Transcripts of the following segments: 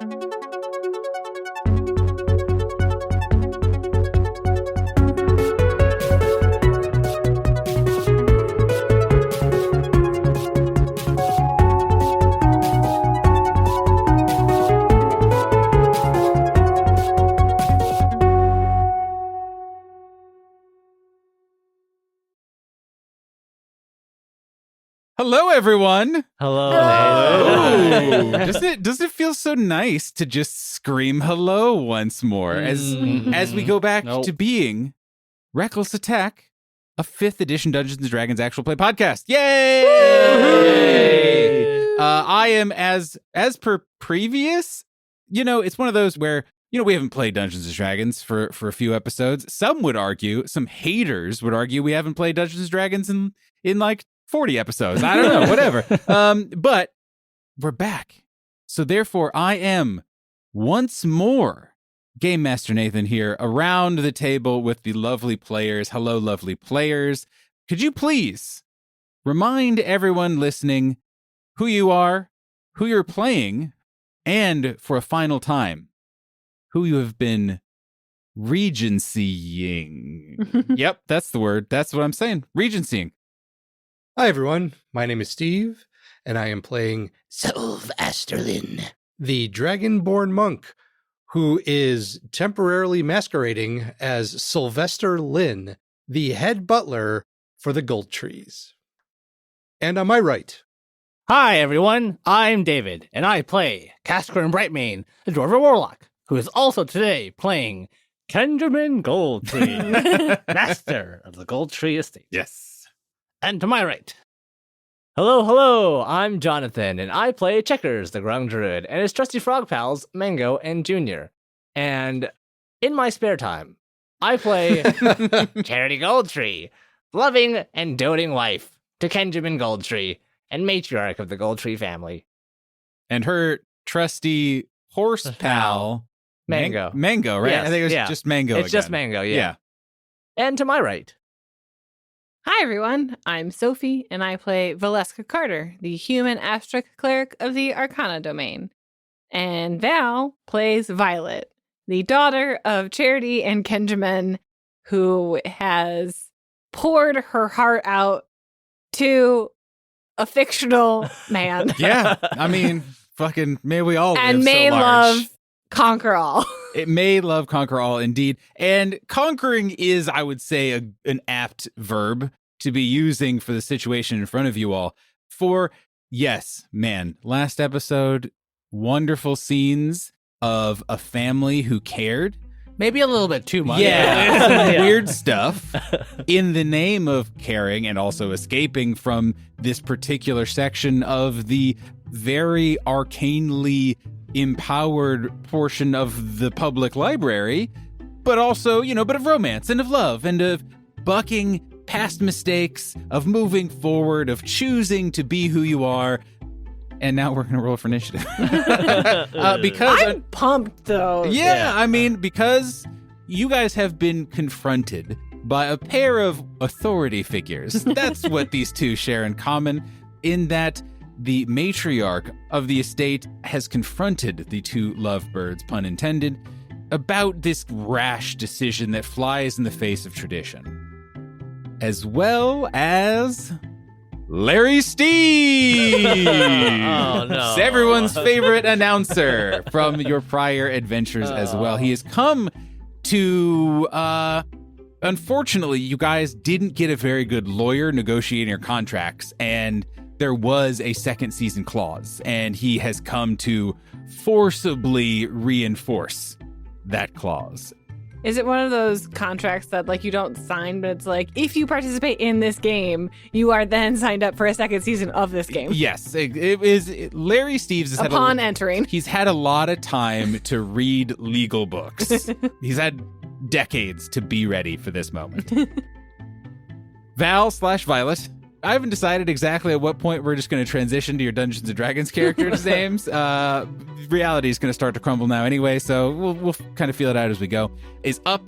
Hello, everyone. Hello. Doesn't it feel so nice to just scream hello once more as we go back to being Reckless Attack, a 5th edition Dungeons and Dragons actual play podcast. Yay! I am as per previous. It's one of those where we haven't played Dungeons and Dragons for a few episodes. Some would argue, some haters would argue, we haven't played Dungeons and Dragons in like 40 episodes. I don't know, whatever. But we're back. So therefore, I am once more Game Master Nathan here around the table with the lovely players. Hello, lovely players. Could you please remind everyone listening who you are, who you're playing, and for a final time, who you have been regencying. Yep, that's the word. That's what I'm saying. Regencying. Hi, everyone. My name is Steve, and I am playing Sylvesterlin, the Dragonborn monk, who is temporarily masquerading as Sylvester Lynn, the head butler for the Gold Trees. And on my right... Hi, everyone. I'm David, and I play Casker and Brightmane, the Dwarven Warlock, who is also today playing Kenjamin Goldtree, Master of the Gold Tree Estate. Yes. And to my right. Hello, I'm Jonathan, and I play Checkers, the Grung Druid, and his trusty frog pals, Mango and Junior. And in my spare time, I play Charity Goldtree, loving and doting wife to Kenjamin Goldtree, and matriarch of the Goldtree family. And her trusty horse pal, Mango. Mango, right? Yes, I think it was just Mango It's just Mango, yeah. And to my right. Hi, everyone. I'm Sophie, and I play Valeska Carter, the human Astric cleric of the Arcana domain. And Val plays Violet, the daughter of Charity and Kenjamin, who has poured her heart out to a fictional man. Yeah, I mean, fucking may we all and live may so large. love conquer all. It may love conquer all, indeed. And conquering is, I would say, an apt verb to be using for the situation in front of you all. For, yes, man, last episode, wonderful scenes of a family who cared. Maybe a little bit too much. Yeah, some weird stuff in the name of caring and also escaping from this particular section of the very arcanely empowered portion of the public library, but also, a bit of romance and of love and of bucking past mistakes, of moving forward, of choosing to be who you are. And now we're going to roll for initiative. Because I'm pumped, though. Yeah, I mean, because you guys have been confronted by a pair of authority figures. That's what these two share in common, in that the matriarch of the estate has confronted the two lovebirds, pun intended, about this rash decision that flies in the face of tradition. As well as Larry Steve! Oh, no. Everyone's favorite announcer from your prior adventures as well. He has come to... unfortunately, you guys didn't get a very good lawyer negotiating your contracts, and there was a second season clause, and he has come to forcibly reinforce that clause. Is it one of those contracts that you don't sign, but it's like, if you participate in this game, you are then signed up for a second season of this game? Yes, it is. Larry Steves has Upon entering. He's had a lot of time to read legal books. He's had decades to be ready for this moment. Val/Violet. I haven't decided exactly at what point we're just going to transition to your Dungeons & Dragons characters' names. Reality is going to start to crumble now anyway, so we'll kind of feel it out as we go. Is up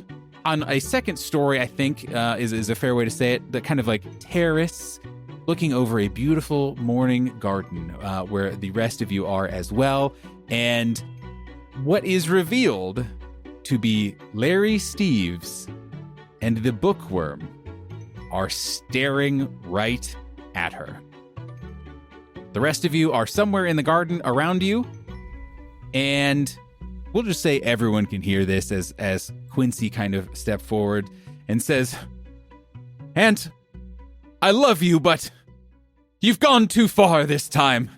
on a second story, I think, is a fair way to say it, the kind of terrace looking over a beautiful morning garden where the rest of you are as well. And what is revealed to be Lar-E Steves and the Book Wyrm are staring right at her. The rest of you are somewhere in the garden around you, and we'll just say everyone can hear this as Quincy kind of stepped forward and says, "Aunt, I love you, but you've gone too far this time.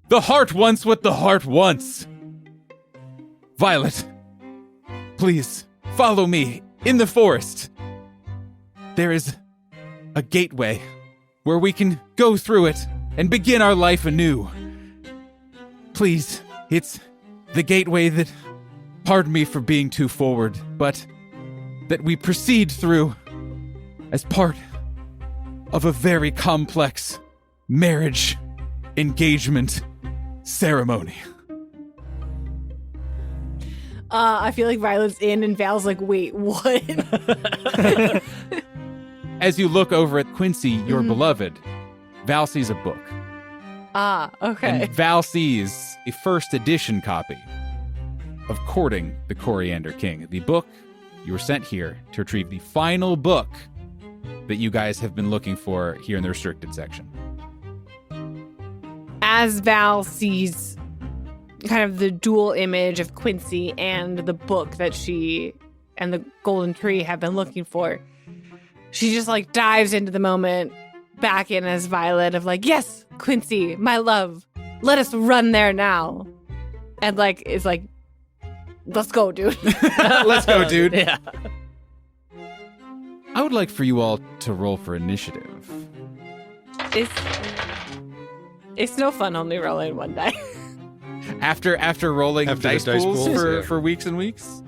The heart wants what the heart wants. Violet, please follow me in the forest. There is a gateway where we can go through it and begin our life anew. Please, it's the gateway that, pardon me for being too forward, but that we proceed through as part of a very complex marriage engagement ceremony." I feel like Violet's in and Val's like, wait, what? As you look over at Quincy, your beloved, Val sees a book. Okay. And Val sees a first edition copy of Courting the Coriander King. The book you were sent here to retrieve, the final book that you guys have been looking for here in the restricted section. As Val sees kind of the dual image of Quincy and the book that she and the golden tree have been looking for, she just like dives into the moment back in as Violet of like, "Yes, Quincy, my love, let us run there now." And like, it's like, "Let's go, dude." Let's go, dude. Yeah. I would like for you all to roll for initiative. It's no fun only rolling one die. After rolling After the dice dice pools pools, yeah. for weeks and weeks?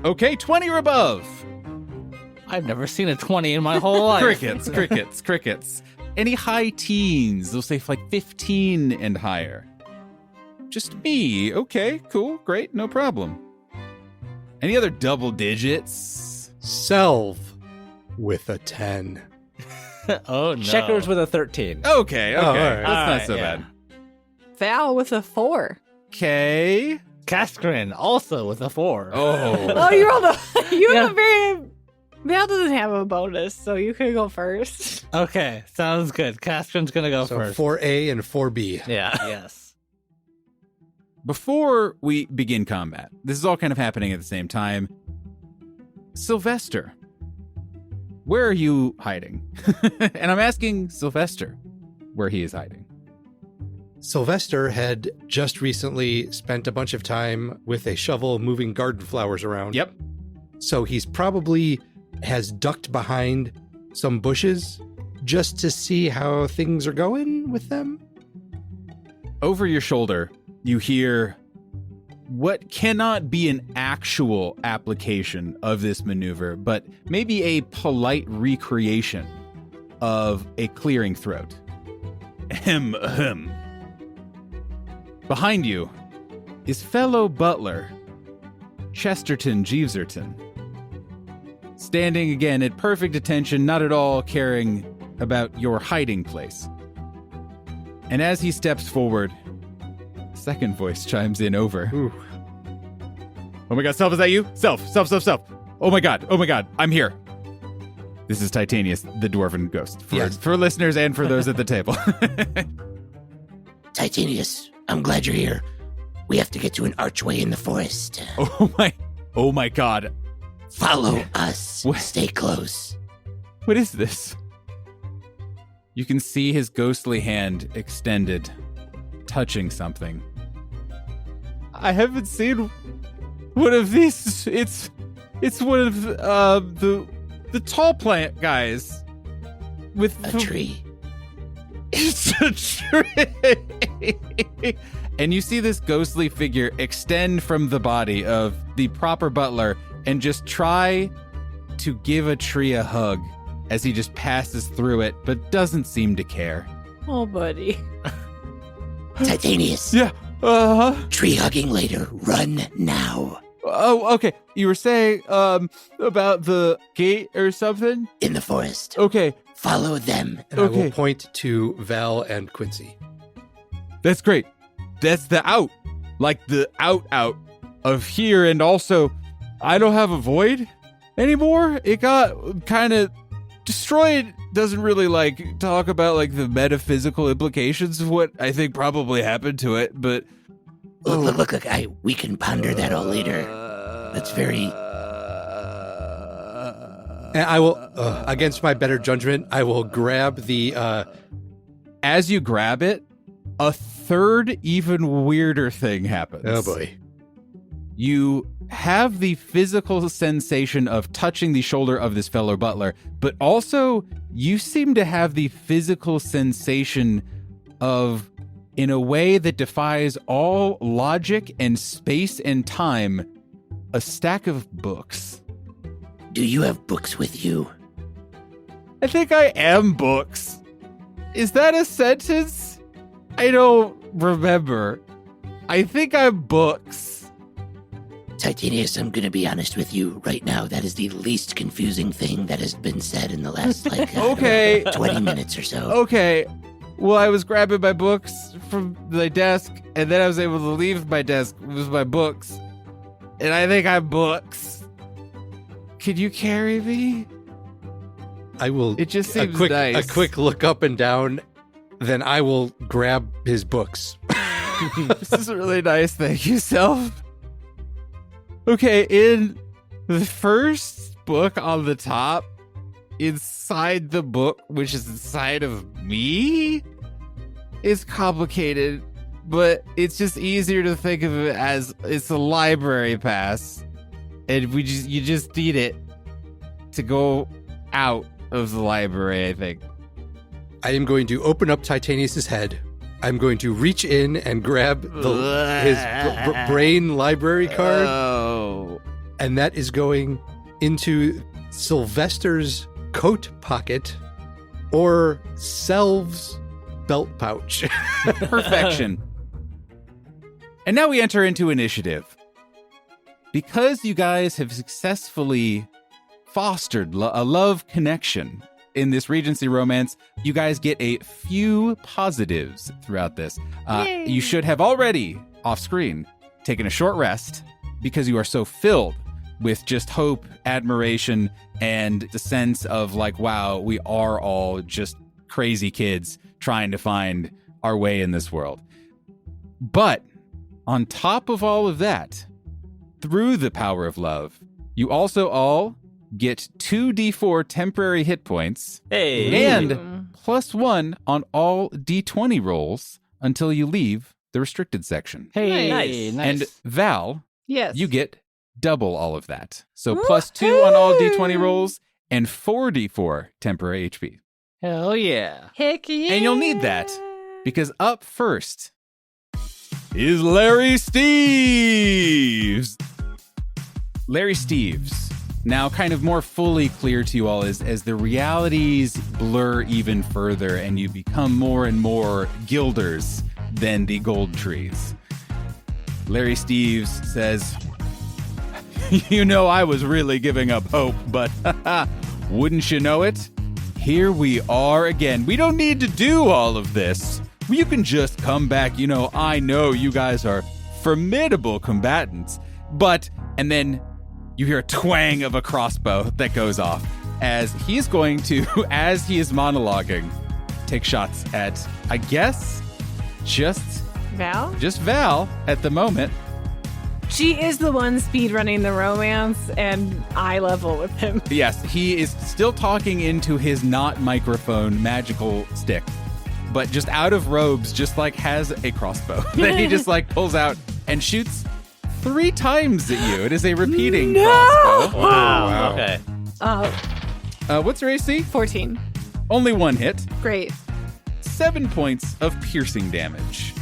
Okay, 20 or above. I've never seen a 20 in my whole life. Crickets. Any high teens? They'll say like 15 and higher. Just me. Okay, cool, great, no problem. Any other double digits? Selv with a 10. Oh, no. Checkers with a 13. Okay. Oh, all right. That's not so bad. Val with a 4. Okay. Kaskrin also with a 4. Oh, you rolled a. You have a very. Val doesn't have a bonus, so you can go first. Okay, sounds good. Kaskrin's gonna go So first. 4A and 4B. Yeah. Yes. Before we begin combat, this is all kind of happening at the same time. Sylvester, where are you hiding? And I'm asking Sylvester where he is hiding. Sylvester had just recently spent a bunch of time with a shovel moving garden flowers around. Yep. So he's probably has ducked behind some bushes just to see how things are going with them. Over your shoulder, you hear what cannot be an actual application of this maneuver, but maybe a polite recreation of a clearing throat. Ahem, ahem. Behind you is fellow butler Chesterton Jeeveserton, standing again at perfect attention, not at all caring about your hiding place. And as he steps forward, a second voice chimes in over. Ooh. Oh my god, Self, is that you? Self. Oh my god, I'm here. This is Titanius, the dwarven ghost, for listeners and for those at the table. Titanius, I'm glad you're here. We have to get to an archway in the forest. Oh my god. Follow us. What? Stay close. What is this? You can see his ghostly hand extended, touching something. I haven't seen one of these. It's one of the tall plant guys with A tree. It's a tree. And you see this ghostly figure extend from the body of the proper butler and just try to give a tree a hug as he just passes through it, but doesn't seem to care. Oh, buddy. Titanius. Yeah. Tree hugging later. Run now. Oh, okay. You were saying about the gate or something? In the forest. Okay. Follow them. And I Okay. will point to Val and Quincy. That's great. That's the out. like the out of here. And also, I don't have a void anymore. It got kind of destroyed. Doesn't really like talk about like the metaphysical implications of what I think probably happened to it, but Look, we can ponder that all later. That's very... And I will, against my better judgment, I will grab the... as you grab it, a third, even weirder thing happens. Oh, boy. You have the physical sensation of touching the shoulder of this fellow butler, but also you seem to have the physical sensation of, in a way that defies all logic and space and time, a stack of books. Do you have books with you? I think I am books. Is that a sentence? I don't remember. I think I'm books. Titanius, I'm going to be honest with you right now. That is the least confusing thing that has been said in the last, Okay. 20 minutes or so. Okay. Well, I was grabbing my books from the desk, and then I was able to leave my desk with my books. And I think I'm books. Can you carry me? I will... It just seems a nice. quick look up and down, then I will grab his books. This is really nice. Thank you, Self. Okay, in the first book on the top, inside the book, which is inside of me, is complicated, but it's just easier to think of it as it's a library pass, and you just need it to go out of the library, I think. I am going to open up Titanius's head. I'm going to reach in and grab his brain library card, Oh. and that is going into Sylvester's coat pocket or Selv's belt pouch. Perfection. And now we enter into initiative. Because you guys have successfully fostered a love connection in this Regency romance, you guys get a few positives throughout this. You should have already, off screen, taken a short rest because you are so filled with just hope, admiration, and the sense of like, wow, we are all just crazy kids trying to find our way in this world. But on top of all of that, through the power of love, you also all get 2d4 temporary hit points and +1 on all d20 rolls until you leave the restricted section. Hey, Nice. nice. And Val, Yes. you get double all of that. So +2 on all d20 rolls and 4d4 temporary HP. Hell yeah. Heck yeah. And you'll need that because up first is Larry Steves. Larry Steves, now kind of more fully clear to you all as the realities blur even further and you become more and more gilders than the gold trees. Larry Steves says, you know, I was really giving up hope, but wouldn't you know it? Here we are again. We don't need to do all of this. You can just come back. You know, I know you guys are formidable combatants, but, and then you hear a twang of a crossbow that goes off as he's going to, as he is monologuing, take shots at, I guess, just Val at the moment. She is the one speedrunning the romance, and eye level with him. Yes, he is still talking into his not microphone magical stick, but just out of robes, just like has a crossbow that he just like pulls out and shoots 3 times at you. It is a repeating crossbow. Wow. Okay. What's your AC? 14. Only 1 hit. Great. 7 points of piercing damage.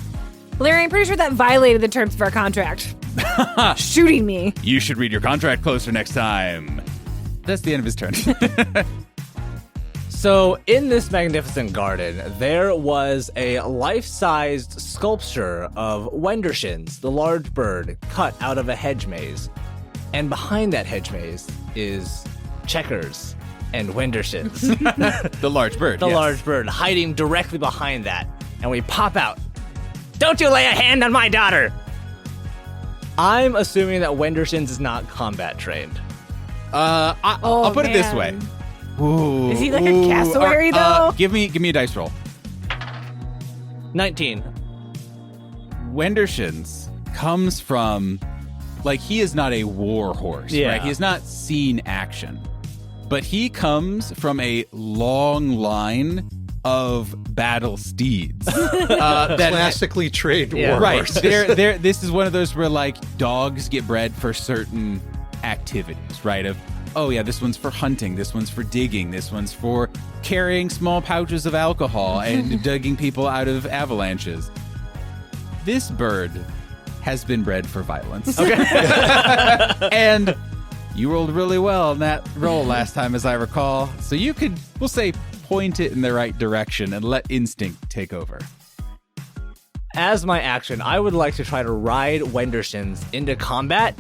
Larry, I'm pretty sure that violated the terms of our contract. Shooting me. You should read your contract closer next time. That's the end of his turn. So, in this magnificent garden, there was a life-sized sculpture of Wendershins, the large bird, cut out of a hedge maze. And behind that hedge maze is Checkers and Wendershins. The large bird. The yes. large bird hiding directly behind that. And we pop out. Don't you lay a hand on my daughter! I'm assuming that Wendershins is not combat trained. I'll put it this way. man. Ooh, Is he like a cassowary, though? Give me a dice roll. 19. Wendershins comes from, like, he is not a war horse, Yeah. right? He has not seen action, but he comes from a long line of battle steeds. That Classically trained Yeah. war right. horses. This is one of those where, like, dogs get bred for certain activities, right? Of, oh yeah, this one's for hunting, this one's for digging, this one's for carrying small pouches of alcohol and digging people out of avalanches. This bird has been bred for violence. Okay. And you rolled really well in that roll last time, as I recall. So you could, we'll say, point it in the right direction and let instinct take over. As my action, I would like to try to ride Wendershins into combat,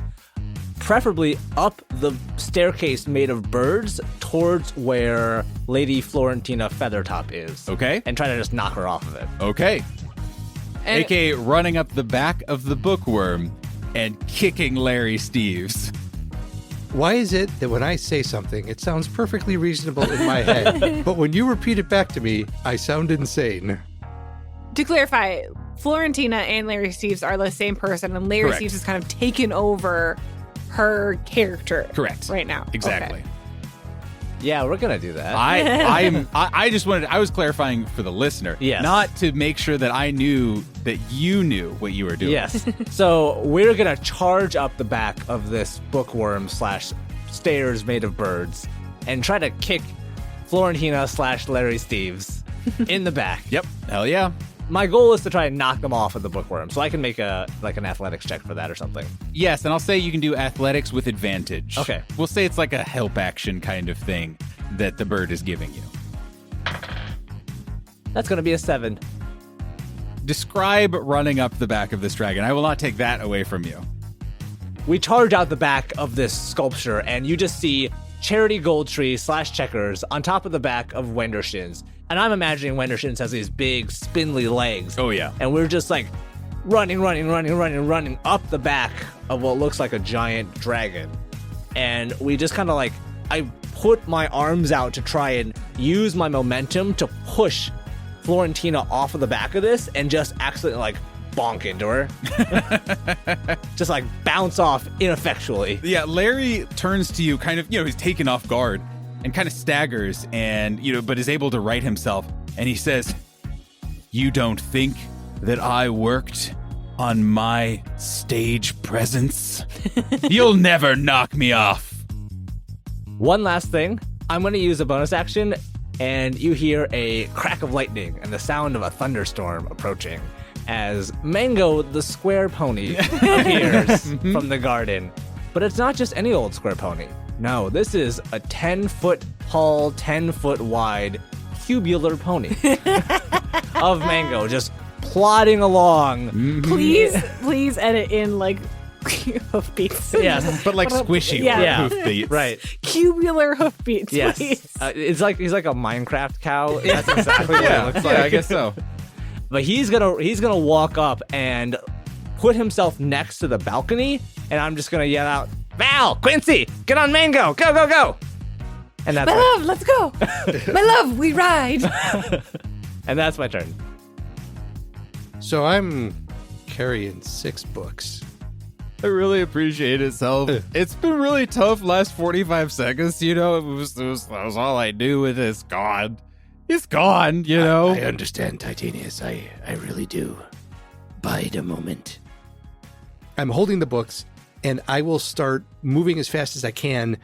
preferably up the staircase made of birds towards where Lady Florentina Feathertop is. Okay? And try to just knock her off of it. Okay. And- AKA running up the back of the Book Wyrm and kicking Larry Steves. Why is it that when I say something, it sounds perfectly reasonable in my head, but when you repeat it back to me, I sound insane? To clarify, Florentina and Larry Steves are the same person, and Larry Correct. Steves has kind of taken over her character. Correct. Right now. Exactly. Okay. Yeah, we're gonna do that. I just wanted, I was clarifying for the listener, Yes. not to make sure that I knew that you knew what you were doing. Yes. So we're gonna charge up the back of this bookworm / stairs made of birds and try to kick Florentina / Larry Steves in the back. Yep. Hell yeah. My goal is to try and knock them off of the bookworm, so I can make an athletics check for that or something. Yes, and I'll say you can do athletics with advantage. Okay. We'll say it's like a help action kind of thing that the bird is giving you. That's gonna be a 7. Describe running up the back of this dragon. I will not take that away from you. We charge out the back of this sculpture, and you just see Charity Goldtree / Checkers on top of the back of Wendershins. And I'm imagining Wendershins has these big, spindly legs. Oh, yeah. And we're just like running up the back of what looks like a giant dragon. And we just kind of like, I put my arms out to try and use my momentum to push Florentina off of the back of this and just accidentally like bonk into her. Just like bounce off ineffectually. Yeah, Larry turns to you kind of, he's taken off guard and kind of staggers and, but is able to right himself. And he says, "You don't think that I worked on my stage presence? You'll never knock me off." One last thing, I'm going to use a bonus action, and you hear a crack of lightning and the sound of a thunderstorm approaching as Mango the square pony appears from the garden. But it's not just any old square pony. No, this is a 10-foot tall, 10-foot wide, cubular pony of Mango just plodding along. Please edit in like hoofbeats. Yes. But like squishy Yeah. hoof beats. Right. Cubular hoofbeats, Yes. please. It's like he's like a Minecraft cow. That's exactly what Yeah, it looks yeah, like. I guess so. But he's gonna walk up and put himself next to the balcony, and I'm just gonna yell out, "Val, Quincy, get on Mango, go, go, go!" And that's My love, let's go. My love, we ride. and that's my turn. So I'm carrying 6 books. I really appreciate it, Self. It's been really tough last 45 seconds, that was all I knew with this gone. It's gone, I understand, Titanius. I really do. Bide a moment. I'm holding the books, and I will start moving as fast as I can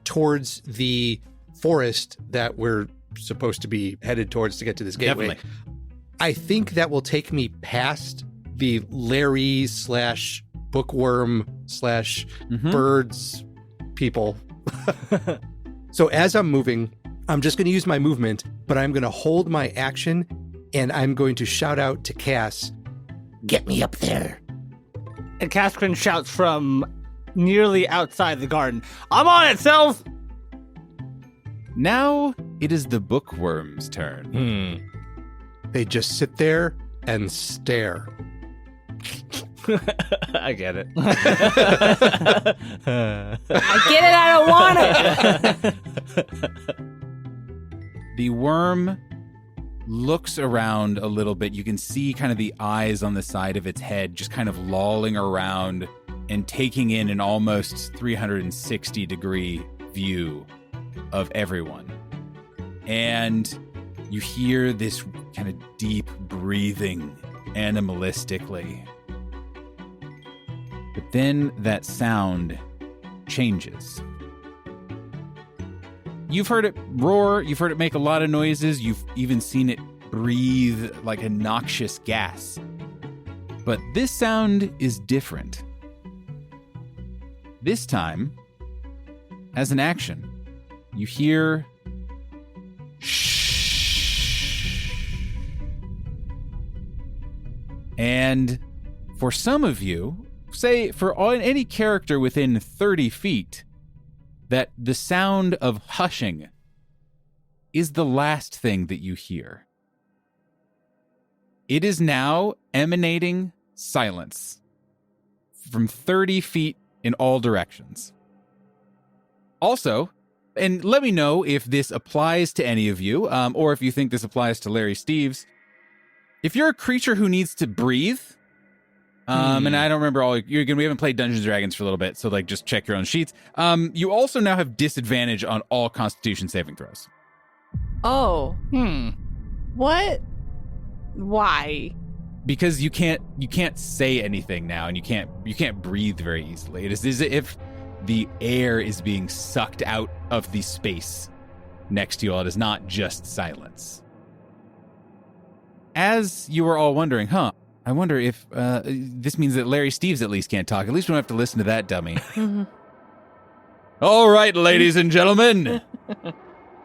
towards the forest that we're supposed to be headed towards to get to this gateway. Definitely. I think that will take me past the Lar-E / bookworm / birds people. So as I'm moving, I'm just going to use my movement, but I'm going to hold my action, and I'm going to shout out to Cass. Get me up there. And Caskrin shouts from nearly outside the garden, "I'm on it, Self!" Now it is the bookworm's turn. They just sit there and stare. I get it. I get it, I don't want it. The worm looks around a little bit. You can see kind of the eyes on the side of its head just kind of lolling around and taking in an almost 360-degree view of everyone. And you hear this kind of deep breathing animalistically. But then that sound changes. You've heard it roar, you've heard it make a lot of noises, you've even seen it breathe like a noxious gas. But this sound is different. This time, as an action, you hear shh. And for some of you, say for any character within 30 feet, that the sound of hushing is the last thing that you hear. It is now emanating silence from 30 feet in all directions. Also, and let me know if this applies to any of you, or if you think this applies to Larry Steves. If you're a creature who needs to breathe, and I don't remember we haven't played Dungeons & Dragons for a little bit, so like just check your own sheets. You also now have disadvantage on all Constitution saving throws. Oh. What? Why? Because you can't say anything now, and you can't breathe very easily. It is as if the air is being sucked out of the space next to you all. It is not just silence. As you were all wondering, I wonder if this means that Larry Steves at least can't talk. At least we don't have to listen to that dummy. All right, ladies and gentlemen.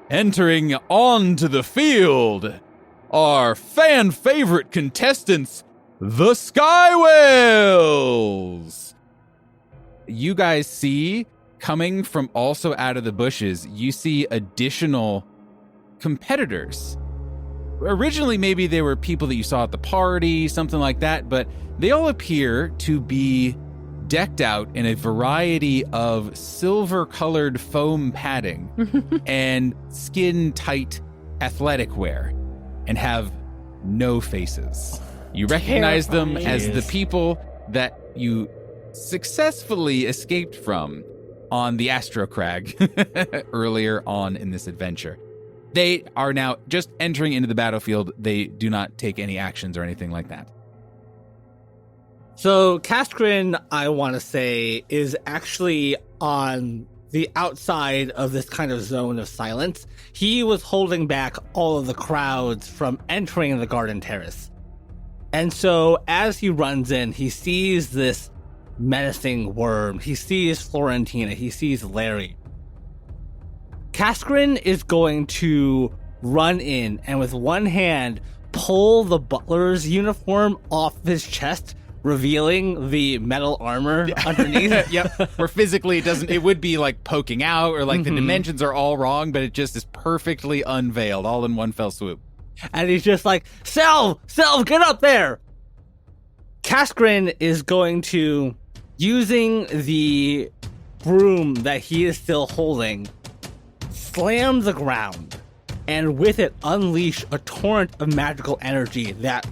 Entering onto the field, our fan favorite contestants, the Sky Whales. You guys see, coming from also out of the bushes, you see additional competitors. Originally, maybe they were people that you saw at the party, something like that, but they all appear to be decked out in a variety of silver-colored foam padding and skin-tight athletic wear, and have no faces. You recognize them as the people that you successfully escaped from on the Astro Crag earlier on in this adventure. They are now just entering into the battlefield. They do not take any actions or anything like that. So Kaskrin, I want to say, is actually on the outside of this kind of zone of silence. He was holding back all of the crowds from entering the garden terrace. And so as he runs in, he sees this menacing worm. He sees Florentina. He sees Larry. Kaskrin is going to run in and with one hand pull the butler's uniform off his chest, revealing the metal armor underneath. Yep. Where physically it would be like poking out, or like the dimensions are all wrong, but it just is perfectly unveiled all in one fell swoop. And he's just like, Selv, get up there. Kaskrin is going to, using the broom that he is still holding, slam the ground, and with it unleash a torrent of magical energy that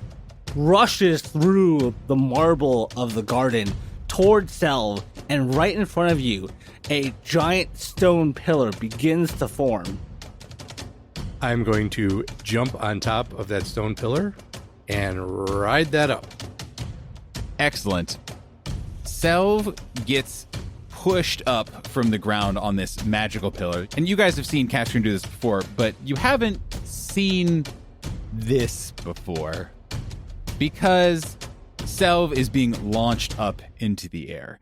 rushes through the marble of the garden towards Selv, and right in front of you, a giant stone pillar begins to form. I'm going to jump on top of that stone pillar and ride that up. Excellent. Selv gets pushed up from the ground on this magical pillar. And you guys have seen Kaskrin do this before, but you haven't seen this before, because Selv is being launched up into the air.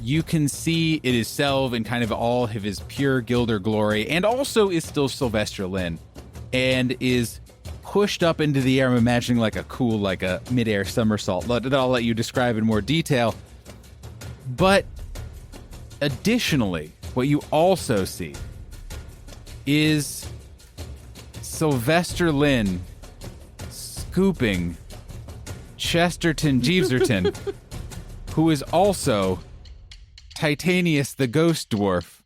You can see it is Selv in kind of all of his pure Gilder glory, and also is still Sylvester Lynn, and is pushed up into the air. I'm imagining like a mid-air somersault that I'll let you describe in more detail. But additionally, what you also see is Sylvester Lynn scooping Chesterton Jeeveserton, who is also Titanius the Ghost Dwarf,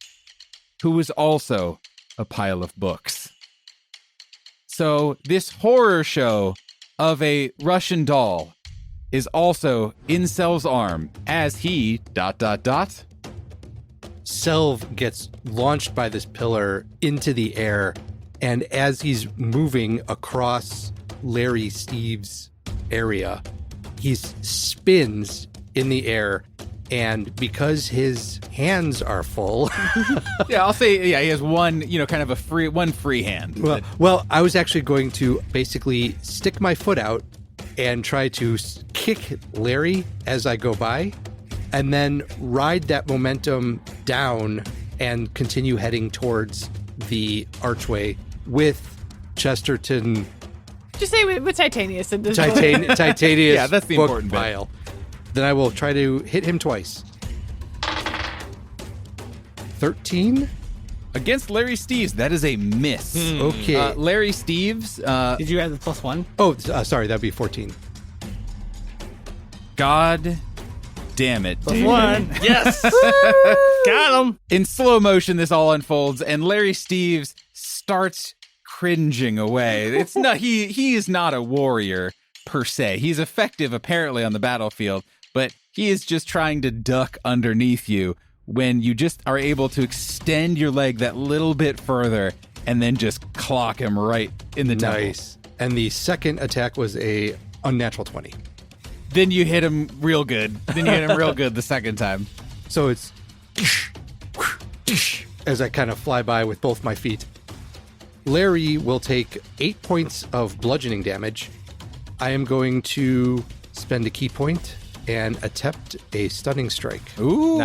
who is also a pile of books. So this horror show of a Russian doll is also in Selv's arm as he ... Selv gets launched by this pillar into the air, and as he's moving across Larry Steve's area, he spins in the air, and because his hands are full... Yeah, I'll say, he has one, kind of one free hand. Well, I was actually going to basically stick my foot out and try to kick Larry as I go by, and then ride that momentum down and continue heading towards the archway with Chesterton. Just say with Titanius at this Titanius. Yeah, that's the book important bit. pile. Then I will try to hit him twice. 13? Against Larry Steves, that is a miss. Okay. Larry Steves, Did you add the +1? Oh, sorry, that'd be 14. God damn it, dude. +1. Yes. Got him. In slow motion, this all unfolds, and Larry Steves starts cringing away. It's not he is not a warrior per se. He's effective apparently on the battlefield, but he is just trying to duck underneath you when you just are able to extend your leg that little bit further and then just clock him right in the temple. Nice. And the second attack was a unnatural 20. Then you hit him real good. The second time. So it's as I kind of fly by with both my feet. Larry will take 8 points of bludgeoning damage. I am going to spend a key point and attempt a stunning strike. Ooh.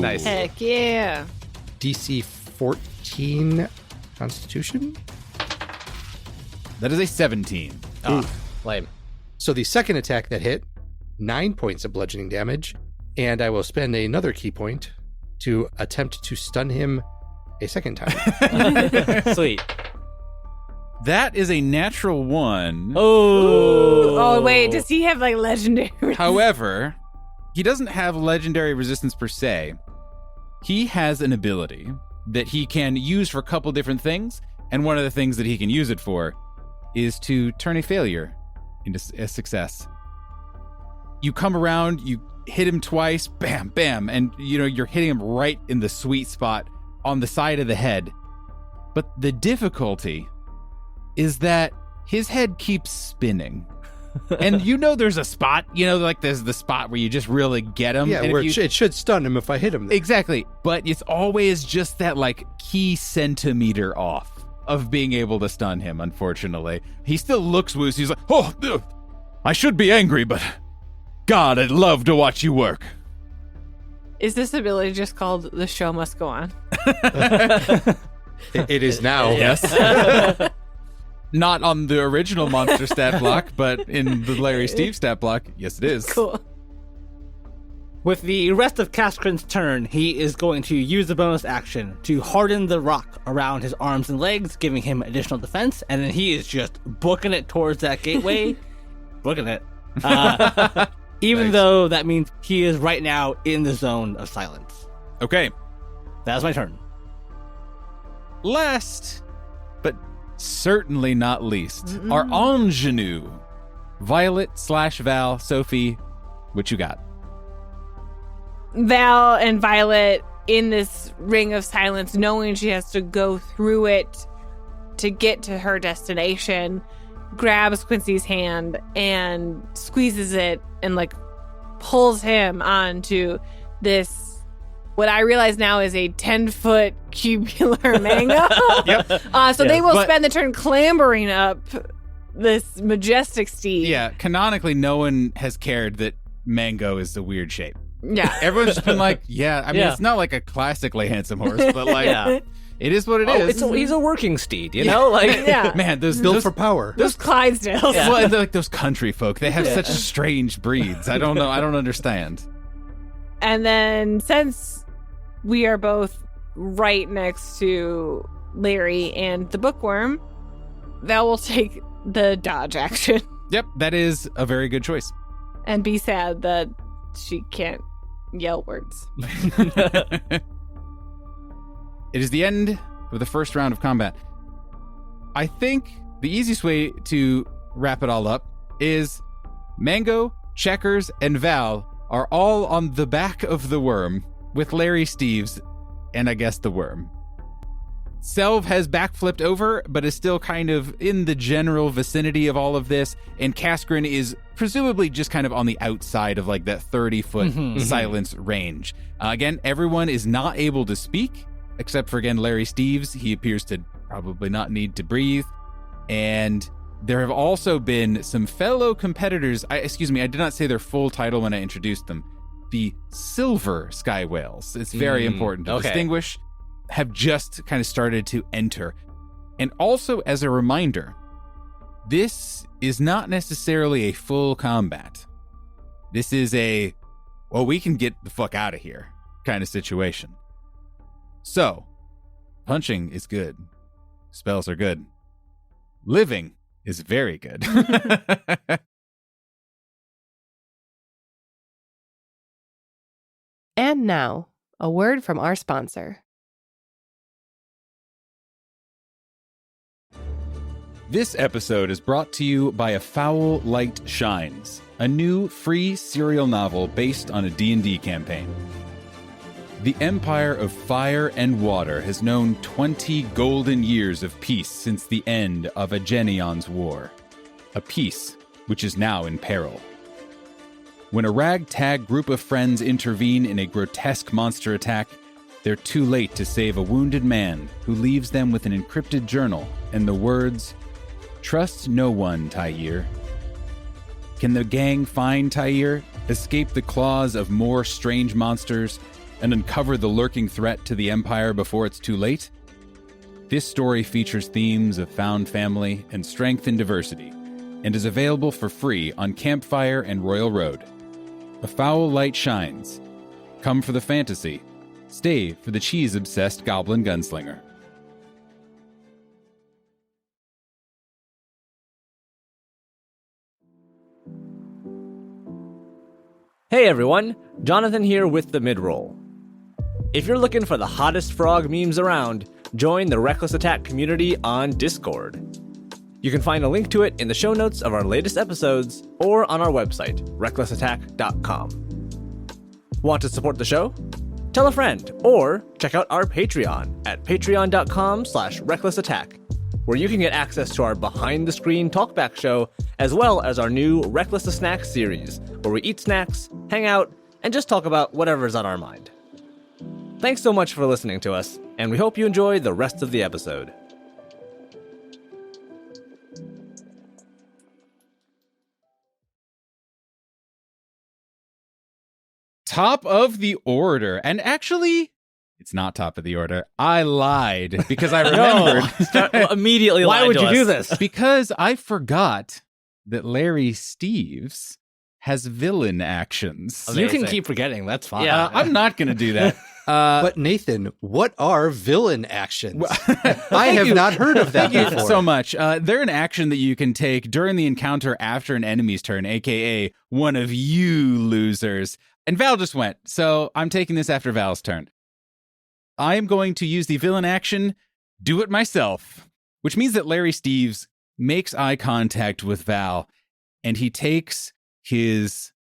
Nice. Heck yeah. DC 14 Constitution. That is a 17. Lame. So the second attack that hit, 9 points of bludgeoning damage, and I will spend another key point to attempt to stun him a second time. Sweet. That is a natural 1. Oh, wait. Does he have like legendary? However, he doesn't have legendary resistance per se. He has an ability that he can use for a couple different things, and one of the things that he can use it for is to turn a failure into a success. You come around, you hit him twice, bam, bam, and you're hitting him right in the sweet spot on the side of the head. But the difficulty is that his head keeps spinning. And there's a spot, there's the spot where you just really get him. Yeah, and where it should stun him if I hit him there. Exactly. But it's always just that key centimeter off of being able to stun him, unfortunately. He still looks loose. He's like, oh, I should be angry, but God, I'd love to watch you work. Is this ability just called The Show Must Go On? It is now. Yes. Not on the original monster stat block, but in the Larry Steve stat block, yes, it is. Cool. With the rest of Kaskrin's turn, he is going to use the bonus action to harden the rock around his arms and legs, giving him additional defense, and then he is just booking it towards that gateway. Booking it. Even Nice. though that means he is right now in the zone of silence. Okay. That's my turn. Last, but certainly not least, our ingenue. Violet/Val, Sophie, what you got? Val and Violet in this ring of silence, knowing she has to go through it to get to her destination, grabs Quincy's hand and squeezes it and pulls him onto this, what I realize now is a 10-foot cubular mango. Yep. So they will spend the turn clambering up this majestic steed. Yeah, canonically, no one has cared that Mango is a weird shape. Yeah. Everyone's just been like, it's not like a classically handsome horse, but it is what it is. He's a working steed, Like, Yeah. Man, those Built for power. Those Clydesdales. well, they're like those country folk. They have such strange breeds. I don't know. I don't understand. And then since we are both right next to Larry and the Book Wyrm, Val will take the dodge action. Yep, that is a very good choice. and be sad that she can't yell words. It is the end of the first round of combat. I think the easiest way to wrap it all up is Mango, Checkers, and Val are all on the back of the worm with Larry, Steves, and I guess the worm. Selv has backflipped over, but is still kind of in the general vicinity of all of this, and Kaskrin is presumably just kind of on the outside of like that 30-foot silence range. Again, everyone is not able to speak, except for, again, Larry Steves. He appears to probably not need to breathe. And there have also been some fellow competitors. I did not say their full title when I introduced them. The Silver Sky Whales. It's very important to distinguish. Have just kind of started to enter. And also, as a reminder, this is not necessarily a full combat. This is a, well, we can get the fuck out of here kind of situation. So, punching is good. Spells are good. Living is very good. And now, a word from our sponsor. This episode is brought to you by A Foul Light Shines, a new free serial novel based on a D&D campaign. The Empire of Fire and Water has known 20 golden years of peace since the end of Agenion's War, a peace which is now in peril. When a ragtag group of friends intervene in a grotesque monster attack, they're too late to save a wounded man who leaves them with an encrypted journal and the words, "Trust no one, Tyir." Can the gang find Tyir, escape the claws of more strange monsters, and uncover the lurking threat to the Empire before it's too late? This story features themes of found family and strength in diversity, and is available for free on Campfire and Royal Road. A Foul Light Shines. Come for the fantasy. Stay for the cheese-obsessed goblin gunslinger. Hey everyone, Jonathan here with the mid-roll. If you're looking for the hottest frog memes around, join the Reckless Attack community on Discord. You can find a link to it in the show notes of our latest episodes or on our website, recklessattack.com. Want to support the show? Tell a friend or check out our Patreon at patreon.com/recklessattack, where you can get access to our behind-the-screen talkback show, as well as our new Reckless to Snack series, where we eat snacks, hang out, and just talk about whatever's on our mind. Thanks so much for listening to us, and we hope you enjoy the rest of the episode. Top of the order. And actually, it's not top of the order. I lied because I remembered. Immediately Why lied would to you do us. this? Because I forgot that Larry Steves has villain actions. You can Amazing. keep forgetting, that's fine. I'm not going to do that. But Nathan, what are villain actions? I Thank have you. not heard of that Thank you before. so much. They're an action that you can take during the encounter after an enemy's turn, aka one of you losers. And Val just went, so I'm taking this after Val's turn. I am going to use the villain action, do it myself, which means that Larry Steves makes eye contact with Val, and he takes his,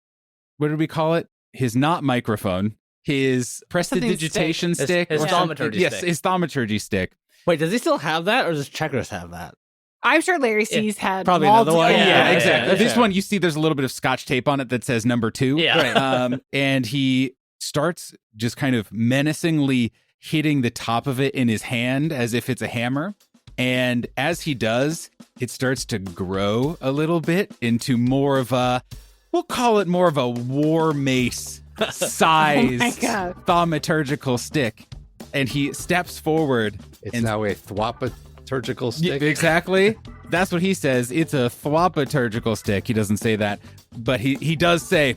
what did we call it? His not microphone, his prestidigitation stick. His or thaumaturgy Yes, stick. his thaumaturgy stick. Wait, does he still have that, or does Checkers have that? I'm sure Larry C's had probably another one. multiple- Yeah, exactly. that's This fair. one, you see there's a little bit of scotch tape on it that says number 2. Yeah. Right. And he starts just kind of menacingly hitting the top of it in his hand as if it's a hammer. And as he does, it starts to grow a little bit into more of a, we'll call it more of a war mace sized God. thaumaturgical stick. And he steps forward. It's and now a thwapaturgical yeah, stick. exactly. That's what he says. It's a thwapaturgical stick. He doesn't say that, but he does say,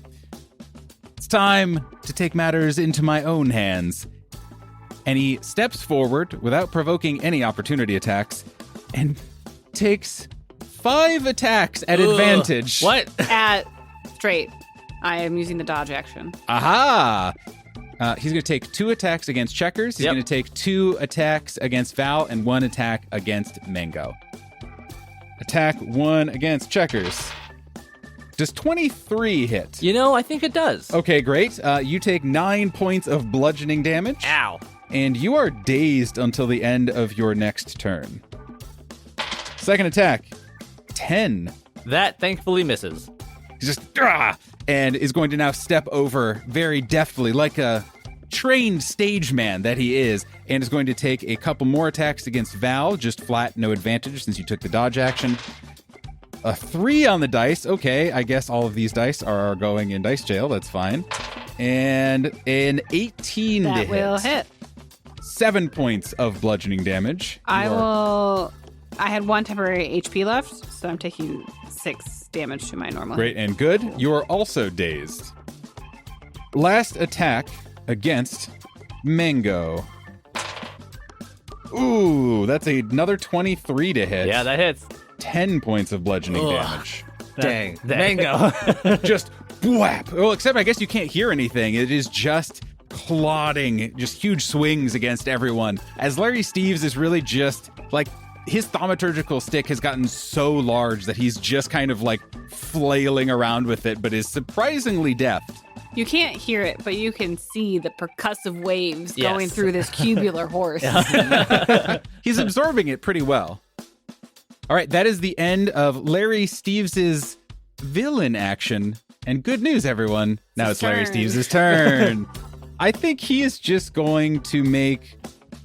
it's time to take matters into my own hands. And he steps forward without provoking any opportunity attacks and takes 5 attacks at advantage. What? At straight. I am using the dodge action. Aha! He's going to take 2 attacks against Checkers. He's Yep. going to take 2 attacks against Val and 1 attack against Mango. Attack 1 against Checkers. Does 23 hit? You know, I think it does. Okay, great. You take 9 points of bludgeoning damage. Ow. And you are dazed until the end of your next turn. Second attack, 10. That thankfully misses. He's just, and is going to now step over very deftly, like a trained stage man that he is, and is going to take a couple more attacks against Val, just flat, no advantage since you took the dodge action. A 3 on the dice. Okay, I guess all of these dice are going in dice jail. That's fine. And an 18 to That hit. will hit. 7 points of bludgeoning damage. I You are- had 1 temporary HP left, so I'm taking 6 damage to my normal. Great and good. You are also dazed. Last attack against Mango. Ooh, that's another 23 to hit. Yeah, that hits. 10 points of bludgeoning Ugh. damage. Dang. Mango. Just whap. Well, except I guess you can't hear anything. It is just clodding, just huge swings against everyone. As Larry Steves is really just like, his thaumaturgical stick has gotten so large that he's just kind of like flailing around with it, but is surprisingly deft. You can't hear it, but you can see the percussive waves Yes. going through this cubular horse. He's absorbing it pretty well. All right, that is the end of Larry Steves' villain action. And good news, everyone. Now it's Larry turn. Steves' turn. I think he is just going to make...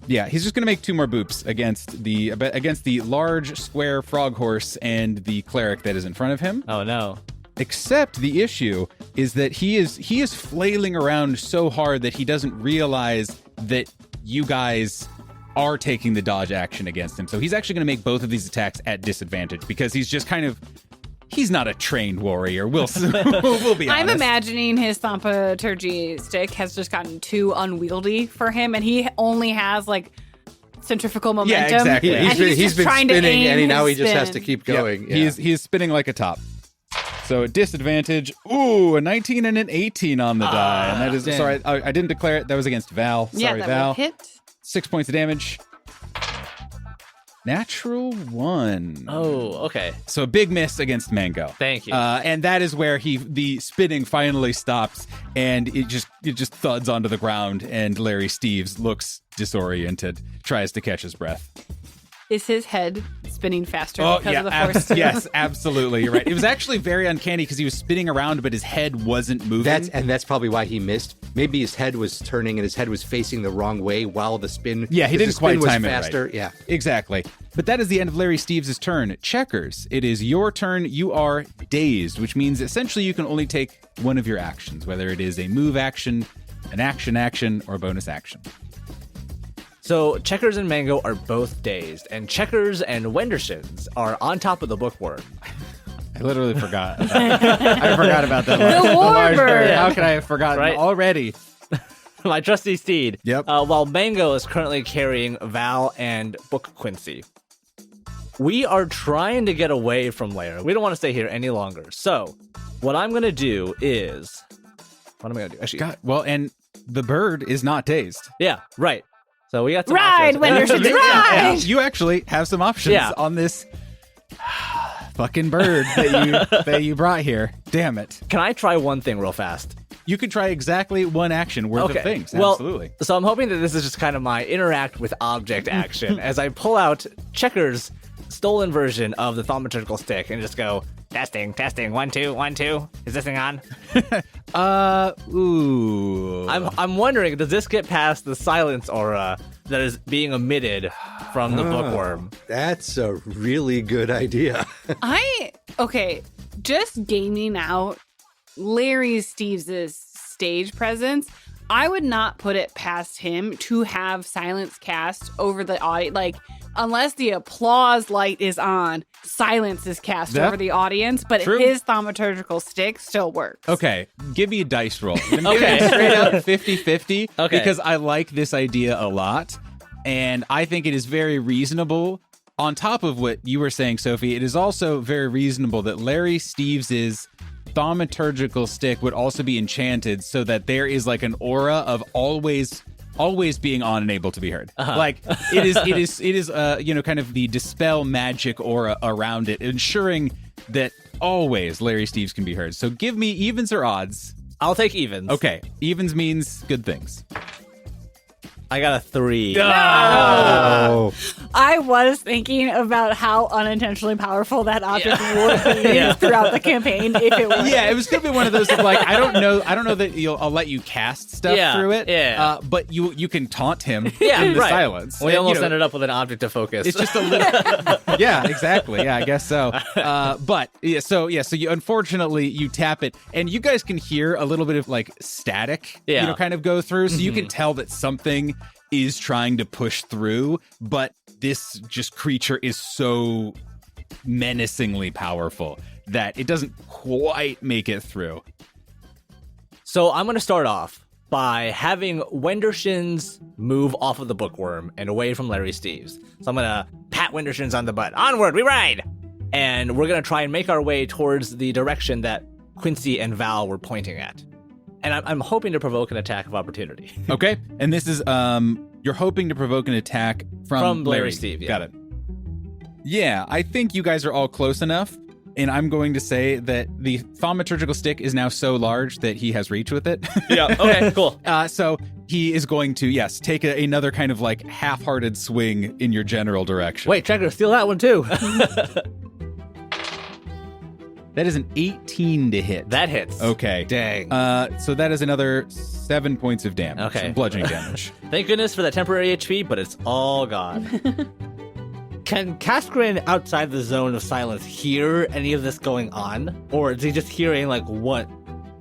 Yeah, he's just going to make 2 more boops against the large square frog horse and the cleric that is in front of him. Oh, no. Except the issue is that he is flailing around so hard that he doesn't realize that you guys are taking the dodge action against him. So he's actually going to make both of these attacks at disadvantage because he's just kind of... He's not a trained warrior. We'll be honest. I'm imagining his thaumaturgy stick has just gotten too unwieldy for him, and he only has like centrifugal momentum. Yeah, exactly. And He's just been trying to spinning, aim and now he his just has to spin. keep Yep, going. Yeah. He is spinning like a top. So at disadvantage, ooh, a 19 and an 18 on the die. And that is, dang. sorry, I didn't declare it. That was against Val. Yeah, Sorry, that Val. would hit. 6 points of damage. Natural 1. Oh, okay. So a big miss against Mango. Thank you. And that is where the spinning finally stops, and it just thuds onto the ground, and Larry Steves looks disoriented, tries to catch his breath. Is his head spinning faster Oh, because yeah, of the force? yes, absolutely. You're right. It was actually very uncanny because he was spinning around, but his head wasn't moving. That's probably why he missed. Maybe his head was turning and his head was facing the wrong way while the spin. Yeah, he didn't the quite spin was time it right. faster. Yeah. Exactly. But that is the end of Larry Steves' turn. Checkers, it is your turn. You are dazed, which means essentially you can only take one of your actions, whether it is a move action, an action, or a bonus action. So Checkers and Mango are both dazed, and Checkers and Wendershins are on top of the Book Wyrm. I literally forgot. I forgot about that. The large warbird. bird. How could I have forgotten Right? already? My trusty steed. Yep. While Mango is currently carrying Val and Book Quincy. We are trying to get away from Lair. We don't want to stay here any longer. So what I'm going to do is... What am I going to do? Actually, God, well, and the bird is not dazed. yeah, right. So we got some Ride, options. Wendershins, Yeah, ride! you actually have some options Yeah. on this fucking bird that you brought here. Damn it. Can I try one thing real fast? You could try exactly one action worth of things. Well, Absolutely. So I'm hoping that this is just kind of my interact with object action as I pull out Checker's stolen version of the thaumaturgical stick and just go, testing, 1, 2, 1, 2. Is this thing on? Ooh. I'm wondering, does this get past the silence aura that is being emitted from the bookworm? That's a really good idea. Just gaming out Larry Steves' stage presence, I would not put it past him to have silence cast over the audience. Like, unless the applause light is on, silence is cast Yeah. over the audience, but True. his thaumaturgical stick still works. Okay, give me a dice roll. I'm Okay. giving it straight up 50-50 Okay. because I like this idea a lot, and I think it is very reasonable. On top of what you were saying, Sophie, it is also very reasonable that Larry Steves' thaumaturgical stick would also be enchanted so that there is like an aura of always being on and able to be heard. Like it is kind of the dispel magic aura around it, ensuring that always Larry Steves can be heard. So give me evens or odds. I'll take evens. Okay, evens means good things. I got a 3. Oh. I was thinking about how unintentionally powerful that object would be throughout the campaign if it was. Yeah, it was gonna be one of those of like I don't know that I'll let you cast stuff through it. Yeah. But you can taunt him Yeah, in the right. silence. We And, almost ended up with an object of focus. It's just a little. Yeah, exactly. Yeah, I guess so. So you unfortunately you tap it, and you guys can hear a little bit of like static, kind of go through, so you can tell that something is trying to push through, but this just creature is so menacingly powerful that it doesn't quite make it through. So I'm going to start off by having Wendershins move off of the bookworm and away from Larry Steves. So I'm going to pat Wendershins on the butt. Onward, we ride! And we're going to try and make our way towards the direction that Quincy and Val were pointing at. And I'm hoping to provoke an attack of opportunity. Okay, and this is you're hoping to provoke an attack from Larry Steve. Yeah. Got it. Yeah, I think you guys are all close enough, and I'm going to say that the thaumaturgical stick is now so large that he has reach with it. Yeah. Okay. Cool. So he is going to take another kind of like half-hearted swing in your general direction. Wait, Checker, steal that one too. That is an 18 to hit. That hits. Okay. Dang. So that is another 7 points of damage. Okay. Bludgeoning damage. Thank goodness for that temporary HP, but it's all gone. Can Cascarin outside the zone of silence hear any of this going on? Or is he just hearing like what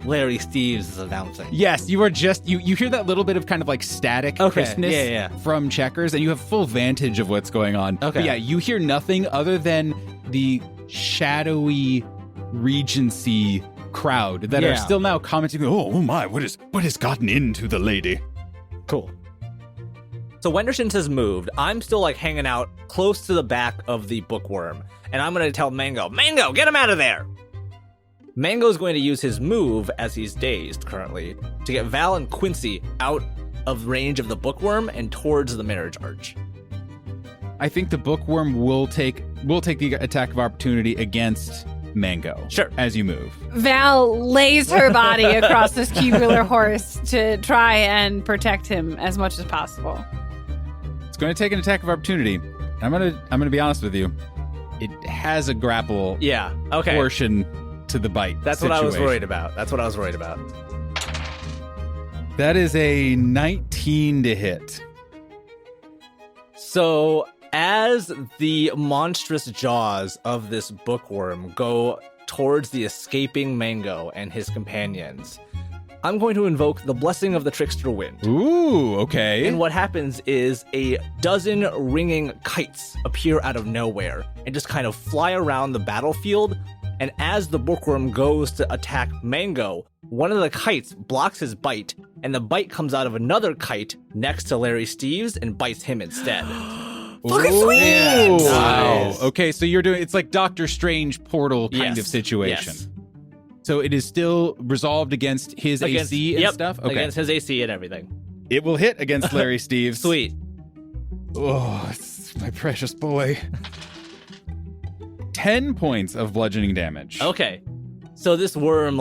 Larry Steves is announcing? Yes, you are just you hear that little bit of kind of like static crispness from Checkers, and you have full vantage of what's going on. Okay. But yeah, you hear nothing other than the shadowy Regency crowd that are still now commenting, oh my, what has gotten into the lady? Cool. So Wendershins has moved. I'm still like hanging out close to the back of the bookworm, and I'm going to tell Mango, get him out of there! Mango's going to use his move, as he's dazed currently, to get Val and Quincy out of range of the bookworm and towards the marriage arch. I think the bookworm will take the attack of opportunity against Mango. Sure. As you move. Val lays her body across this cubular horse to try and protect him as much as possible. It's going to take an attack of opportunity. I'm gonna be honest with you. It has a grapple portion to the bite. That's situation. what I was worried about. That is a 19 to hit. So as the monstrous jaws of this bookworm go towards the escaping Mango and his companions, I'm going to invoke the Blessing of the Trickster Wind. Ooh, okay. And what happens is a dozen ringing kites appear out of nowhere and just kind of fly around the battlefield. And as the bookworm goes to attack Mango, one of the kites blocks his bite, and the bite comes out of another kite next to Larry Steves and bites him instead. Fucking sweet! Wow. Nice. Okay, so it's like Doctor Strange portal kind of situation. Yes. So it is still resolved against his AC and stuff? Okay. Against his AC and everything. It will hit against Larry Steves. Sweet. Oh, it's my precious boy. 10 points of bludgeoning damage. Okay. So this worm,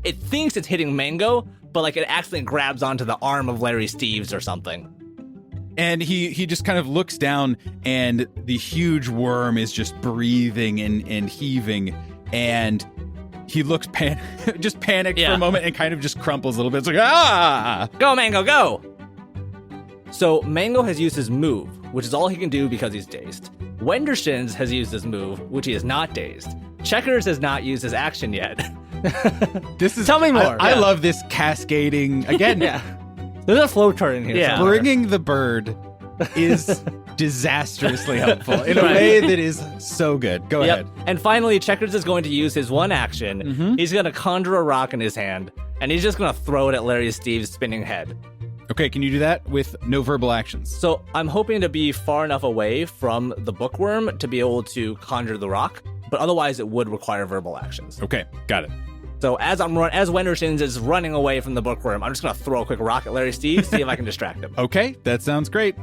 it thinks it's hitting Mango, but it accidentally grabs onto the arm of Larry Steves or something. And he just kind of looks down, and the huge worm is just breathing and heaving, and he looks just panicked for a moment and kind of just crumples a little bit. It's like, ah! Go, Mango, go! So Mango has used his move, which is all he can do because he's dazed. Wendershins has used his move, which he is not dazed. Checkers has not used his action yet. Tell me more. I love this cascading again. There's a flow chart in here. Yeah. Bringing the bird is disastrously helpful in a way that is so good. Go ahead. And finally, Checkers is going to use his one action. Mm-hmm. He's going to conjure a rock in his hand, and he's just going to throw it at Larry Steves' spinning head. Okay, can you do that with no verbal actions? So I'm hoping to be far enough away from the bookworm to be able to conjure the rock, but otherwise it would require verbal actions. Okay, got it. So as Wendersons is running away from the bookworm, I'm just gonna throw a quick rock at Larry Steve, see if I can distract him. Okay, that sounds great.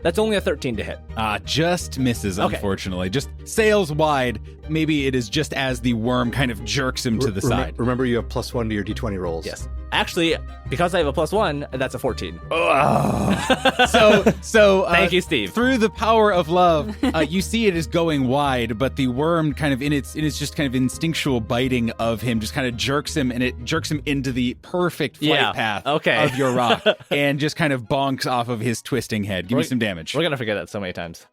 That's only a 13 to hit. Just misses, Okay. unfortunately. Just sails wide. Maybe it is just as the worm kind of jerks him to the side. Remember, you have +1 to your d20 rolls. Yes. Actually, because I have a +1, that's a 14. So Thank you, Steve. Through the power of love, you see it is going wide, but the worm kind of in its just kind of instinctual biting of him just kind of jerks him, and it jerks him into the perfect flight path of your rock and just kind of bonks off of his twisting head. Give me some damage. We're going to forget that so many times.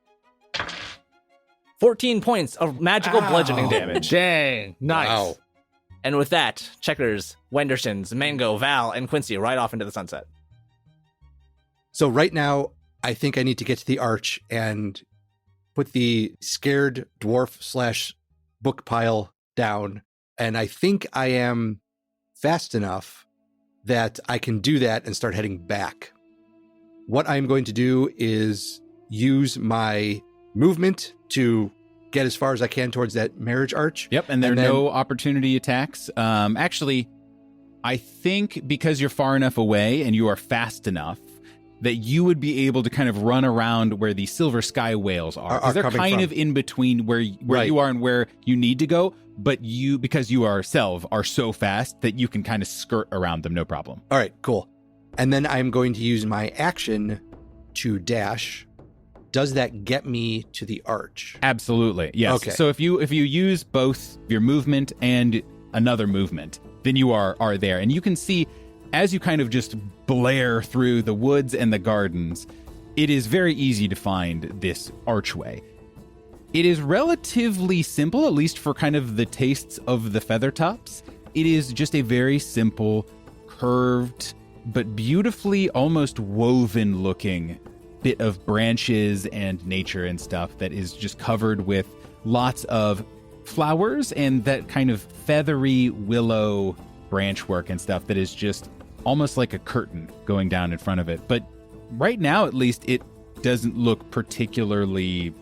14 points of magical bludgeoning damage. Dang. Nice. Wow. And with that, Checkers, Wendersons, Mango, Val, and Quincy ride off into the sunset. So right now, I think I need to get to the arch and put the scared dwarf / book pile down. And I think I am fast enough that I can do that and start heading back. What I'm going to do is use my movement to get as far as I can towards that marriage arch. Yep, and there are then- no opportunity attacks. Actually, I think because you're far enough away and you are fast enough that you would be able to kind of run around where the silver sky whales are. 'Cause they're coming kind from. of in between where Right. you are and where you need to go, but you, because you are Selv, are so fast that you can kind of skirt around them, no problem. All right, cool. And then I'm going to use my action to dash. Does that get me to the arch? Absolutely, yes. Okay. So if you use both your movement and another movement, then you are there. And you can see, as you kind of just blare through the woods and the gardens, it is very easy to find this archway. It is relatively simple, at least for kind of the tastes of the Feathertops. It is just a very simple, curved, but beautifully almost woven looking bit of branches and nature and stuff that is just covered with lots of flowers and that kind of feathery willow branch work and stuff that is just almost like a curtain going down in front of it. But right now, at least, it doesn't look particularly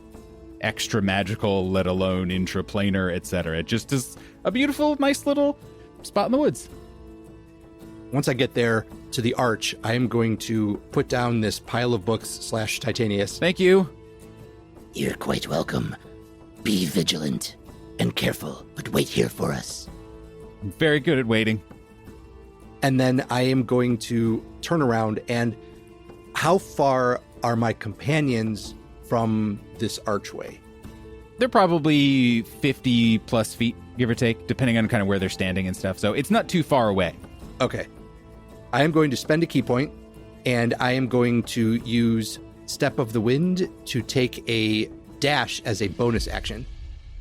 extra magical, let alone intraplanar, etc. It just is a beautiful, nice little spot in the woods. Once I get there to the arch, I am going to put down this pile of books / Titanius. Thank you. You're quite welcome. Be vigilant and careful, but wait here for us. I'm very good at waiting. And then I am going to turn around. And how far are my companions from this archway? They're probably 50 plus feet, give or take, depending on kind of where they're standing and stuff. So it's not too far away. Okay. I am going to spend a key point, and I am going to use Step of the Wind to take a dash as a bonus action.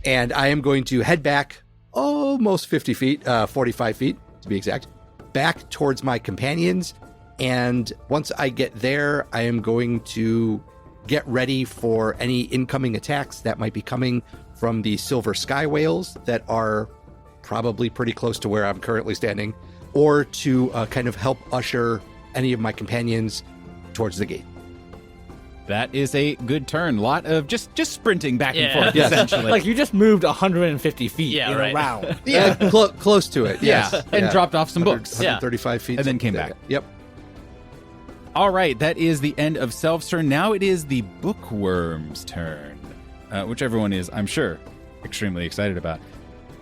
And I am going to head back almost 50 feet, 45 feet to be exact, back towards my companions. And once I get there, I am going to get ready for any incoming attacks that might be coming from the silver sky whales that are probably pretty close to where I'm currently standing, or to kind of help usher any of my companions towards the gate. That is a good turn. Lot of just sprinting back and forth, Yes. essentially. Like you just moved 150 feet Yeah, in right. a round. Yeah, close to it. Yeah, Yes. and Yeah. dropped off some 100 books. 135 feet. And then something came like back. that. Yep. All right, that is the end of Selv's turn. Now it is the Bookworm's turn, which everyone is, I'm sure, extremely excited about.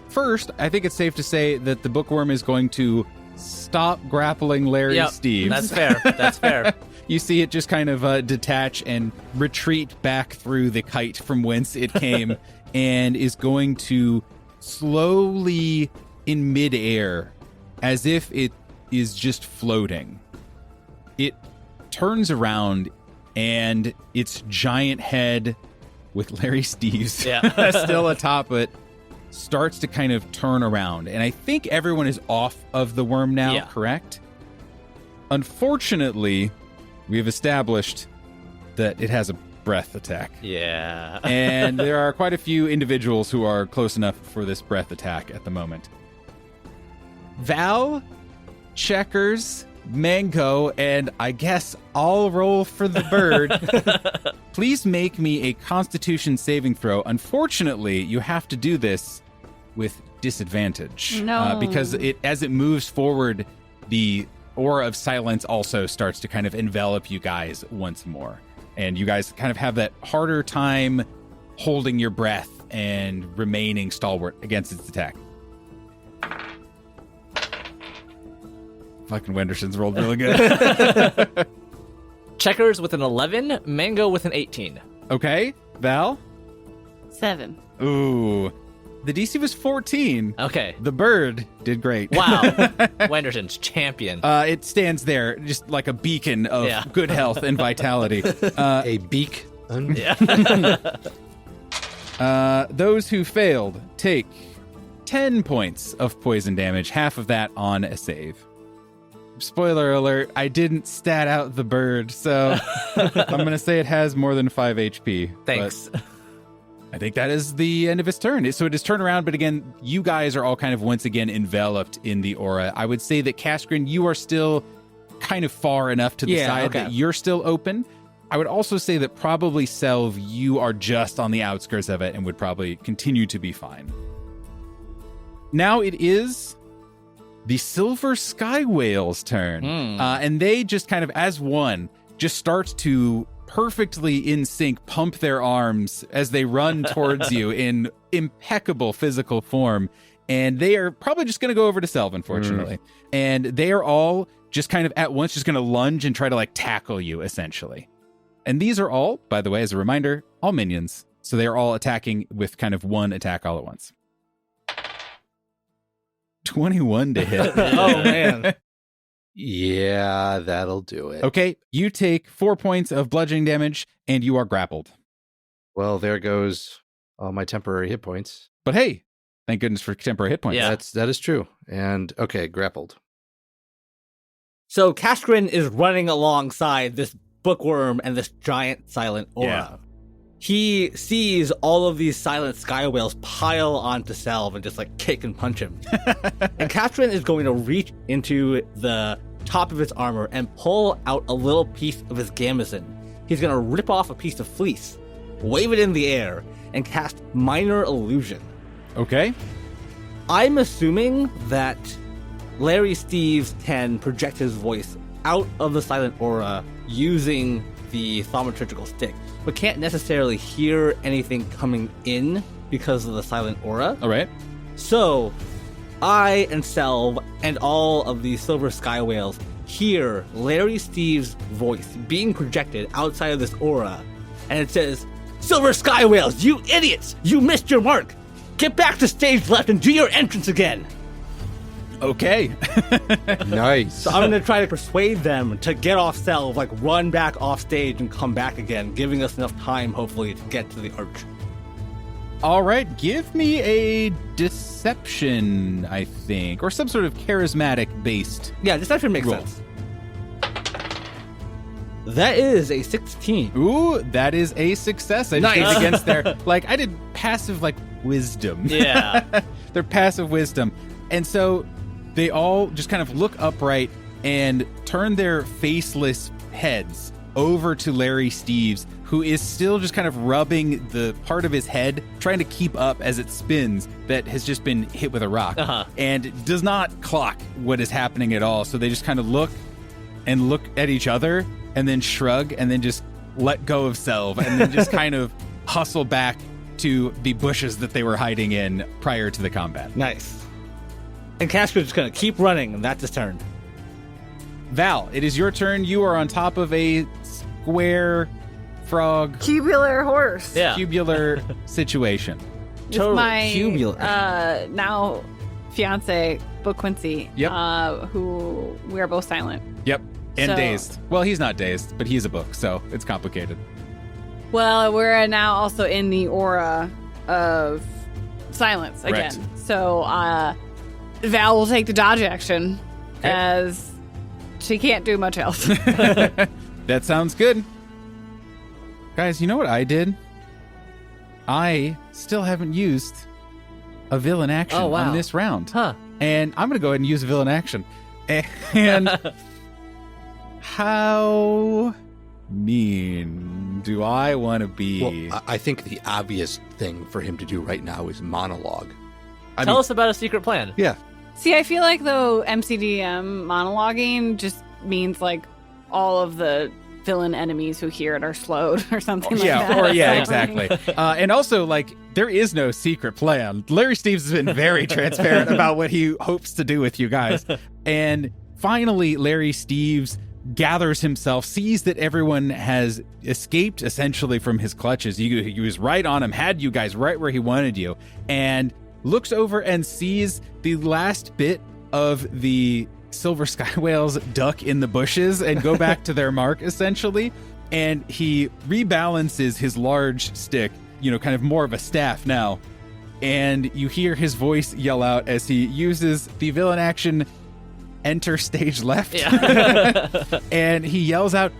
First, I think it's safe to say that the Bookworm is going to stop grappling Larry Yep, Steves. that's fair. That's fair. You see it just kind of detach and retreat back through the kite from whence it came and is going to slowly, in midair, as if it is just floating, it turns around and its giant head with Larry Steves Yeah. still atop it starts to kind of turn around. And I think everyone is off of the worm now, Yeah. correct? Unfortunately, we have established that it has a breath attack. Yeah. And there are quite a few individuals who are close enough for this breath attack at the moment. Val, Checkers, Mango, and I guess I'll roll for the bird. Please make me a Constitution saving throw. Unfortunately, you have to do this with disadvantage. No. Because as it moves forward, the aura of silence also starts to kind of envelop you guys once more. And you guys kind of have that harder time holding your breath and remaining stalwart against its attack. Fucking Wenderson's rolled really good. Checkers with an 11, Mango with an 18. Okay, Val? 7. Ooh. The DC was 14. Okay. The bird did great. Wow. Wenderson's champion. It stands there just like a beacon of good health and vitality. A beak. Those who failed take 10 points of poison damage, half of that on a save. Spoiler alert, I didn't stat out the bird, so I'm going to say it has more than 5 HP. Thanks. But I think that is the end of its turn. So it is turn around, but again, you guys are all kind of once again enveloped in the aura. I would say that Kaskrin, you are still kind of far enough to the side that you're still open. I would also say that probably Selv, you are just on the outskirts of it and would probably continue to be fine. Now it is the Silver Sky Whale's turn. And they just kind of, as one, just start to perfectly in sync pump their arms as they run towards you in impeccable physical form. And they are probably just going to go over to Selv, unfortunately. And they are all just kind of at once just going to lunge and try to like tackle you, essentially. And these are all, by the way, as a reminder, all minions. So they are all attacking with kind of one attack all at once. 21 to hit. Oh, man. Yeah, that'll do it. Okay, you take 4 points of bludgeoning damage, and you are grappled. Well, there goes all my temporary hit points. But hey, thank goodness for temporary hit points. Yeah. That is true. And okay, grappled. So Kaskrin is running alongside this Book Wyrm and this giant silent aura. Yeah. He sees all of these silent sky whales pile onto Selv and just like kick and punch him. And Kaskrin is going to reach into the top of his armor and pull out a little piece of his gambeson. He's going to rip off a piece of fleece, wave it in the air, and cast Minor Illusion. Okay. I'm assuming that Larry Steves can project his voice out of the silent aura using the thaumaturgical stick, but can't necessarily hear anything coming in because of the silent aura. All right. So, I and Selv and all of these silver sky whales hear Larry Steves' voice being projected outside of this aura, and it says, "Silver sky whales, you idiots! You missed your mark! Get back to stage left and do your entrance again!" Okay. Nice. So I'm going to try to persuade them to get off Selv, like run back off stage and come back again, giving us enough time, hopefully, to get to the arch. All right. Give me a deception, I think, or some sort of charismatic-based. Yeah, deception makes Roll. sense. That is a 16. Ooh, that is a success. I just Nice. did against their, like, I did passive, like, wisdom. Yeah. Their passive wisdom. And so they all just kind of look upright and turn their faceless heads over to Larry Steves, who is still just kind of rubbing the part of his head, trying to keep up as it spins that has just been hit with a rock, and does not clock what is happening at all. So they just kind of look at each other and then shrug and then just let go of Selv and then just kind of hustle back to the bushes that they were hiding in prior to the combat. Nice. And Kaskrin's just going to keep running, and that's his turn. Val, it is your turn. You are on top of a square frog Cubular horse. Yeah. cubular situation. With Totally my cubular. now fiance, Book Quincy, Yep. who we are both silent. Yep. And So- dazed. Well, he's not dazed, but he's a book, so it's complicated. Well, we're now also in the aura of silence again. Right. So Val will take the dodge action as she can't do much else. That sounds good. Guys, you know what I did? I still haven't used a villain action Oh, wow. on this round. Huh. And I'm going to go ahead and use a villain action. And how mean do I want to be? Well, I think the obvious thing for him to do right now is monologue. Tell us about a secret plan. Yeah. See, I feel like though MCDM monologuing just means like all of the villain enemies who hear it are slowed or something like that. Exactly. And also, like, there is no secret plan. Larry Steves has been very transparent about what he hopes to do with you guys. And finally, Larry Steves gathers himself, sees that everyone has escaped essentially from his clutches. He was right on him, had you guys right where he wanted you, and looks over and sees the last bit of the silver sky whales duck in the bushes and go back to their mark, essentially. And he rebalances his large stick, kind of more of a staff now. And you hear his voice yell out as he uses the villain action, enter stage left. Yeah. And he yells out,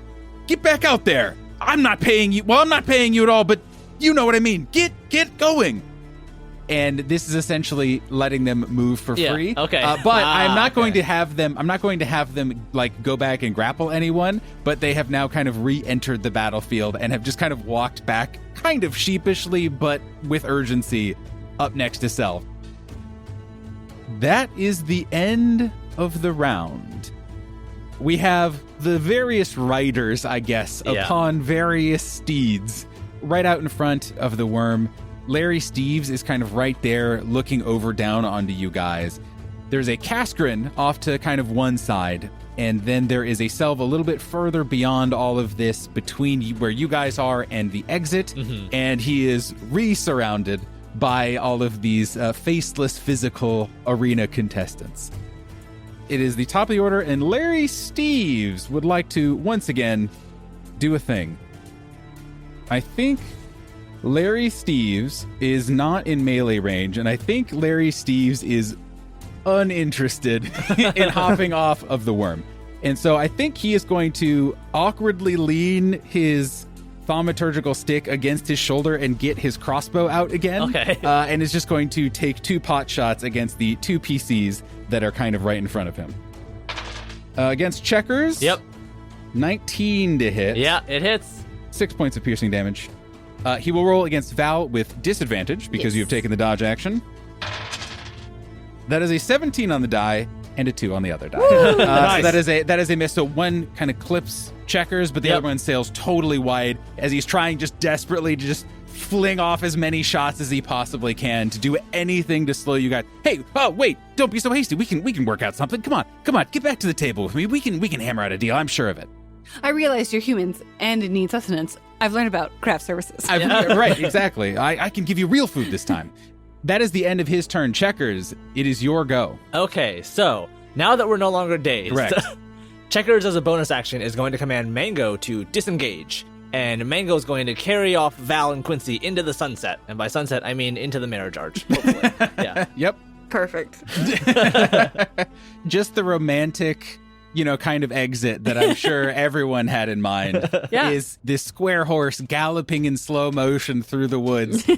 "Get back out there! I'm not paying you. Well, I'm not paying you at all, but you know what I mean. Get going." And this is essentially letting them move for free. Okay. But I'm not going to have them. I'm not going to have them like go back and grapple anyone. But they have now kind of re-entered the battlefield and have just kind of walked back, kind of sheepishly, but with urgency, up next to Self. That is the end of the round. We have the various riders, I guess, upon various steeds right out in front of the worm. Larry Steves is kind of right there looking over down onto you guys. There's a Kaskrin off to kind of one side, and then there is a Selv a little bit further beyond all of this between where you guys are and the exit, and he is re-surrounded by all of these faceless physical arena contestants. It is the top of the order, and Larry Steves would like to once again do a thing. I think Larry Steves is not in melee range, and I think Larry Steves is uninterested in hopping off of the worm. And so I think he is going to awkwardly lean his thaumaturgical stick against his shoulder and get his crossbow out again. Okay. And is just going to take 2 pot shots against the 2 PCs that are kind of right in front of him. Against Checkers. Yep. 19 to hit. Yeah, it hits. 6 points of piercing damage. He will roll against Val with disadvantage because you have taken the dodge action. That is a 17 on the die and a 2 on the other die. Nice. So that is a miss. So one kind of clips Checkers, but the other one sails totally wide as he's trying just desperately to just fling off as many shots as he possibly can to do anything to slow you guys. Hey, wait, don't be so hasty. We can work out something. Come on, get back to the table with me. We can hammer out a deal. I'm sure of it. I realize you're humans and need sustenance. I've learned about craft services. Right, exactly. I can give you real food this time. That is the end of his turn. Checkers, it is your go. Okay, so now that we're no longer dazed, Correct. Checkers as a bonus action is going to command Mango to disengage. And Mango is going to carry off Val and Quincy into the sunset. And by sunset, I mean into the marriage arch, hopefully. Yeah. Yep. Perfect. Just the romantic, kind of exit that I'm sure everyone had in mind is this square horse galloping in slow motion through the woods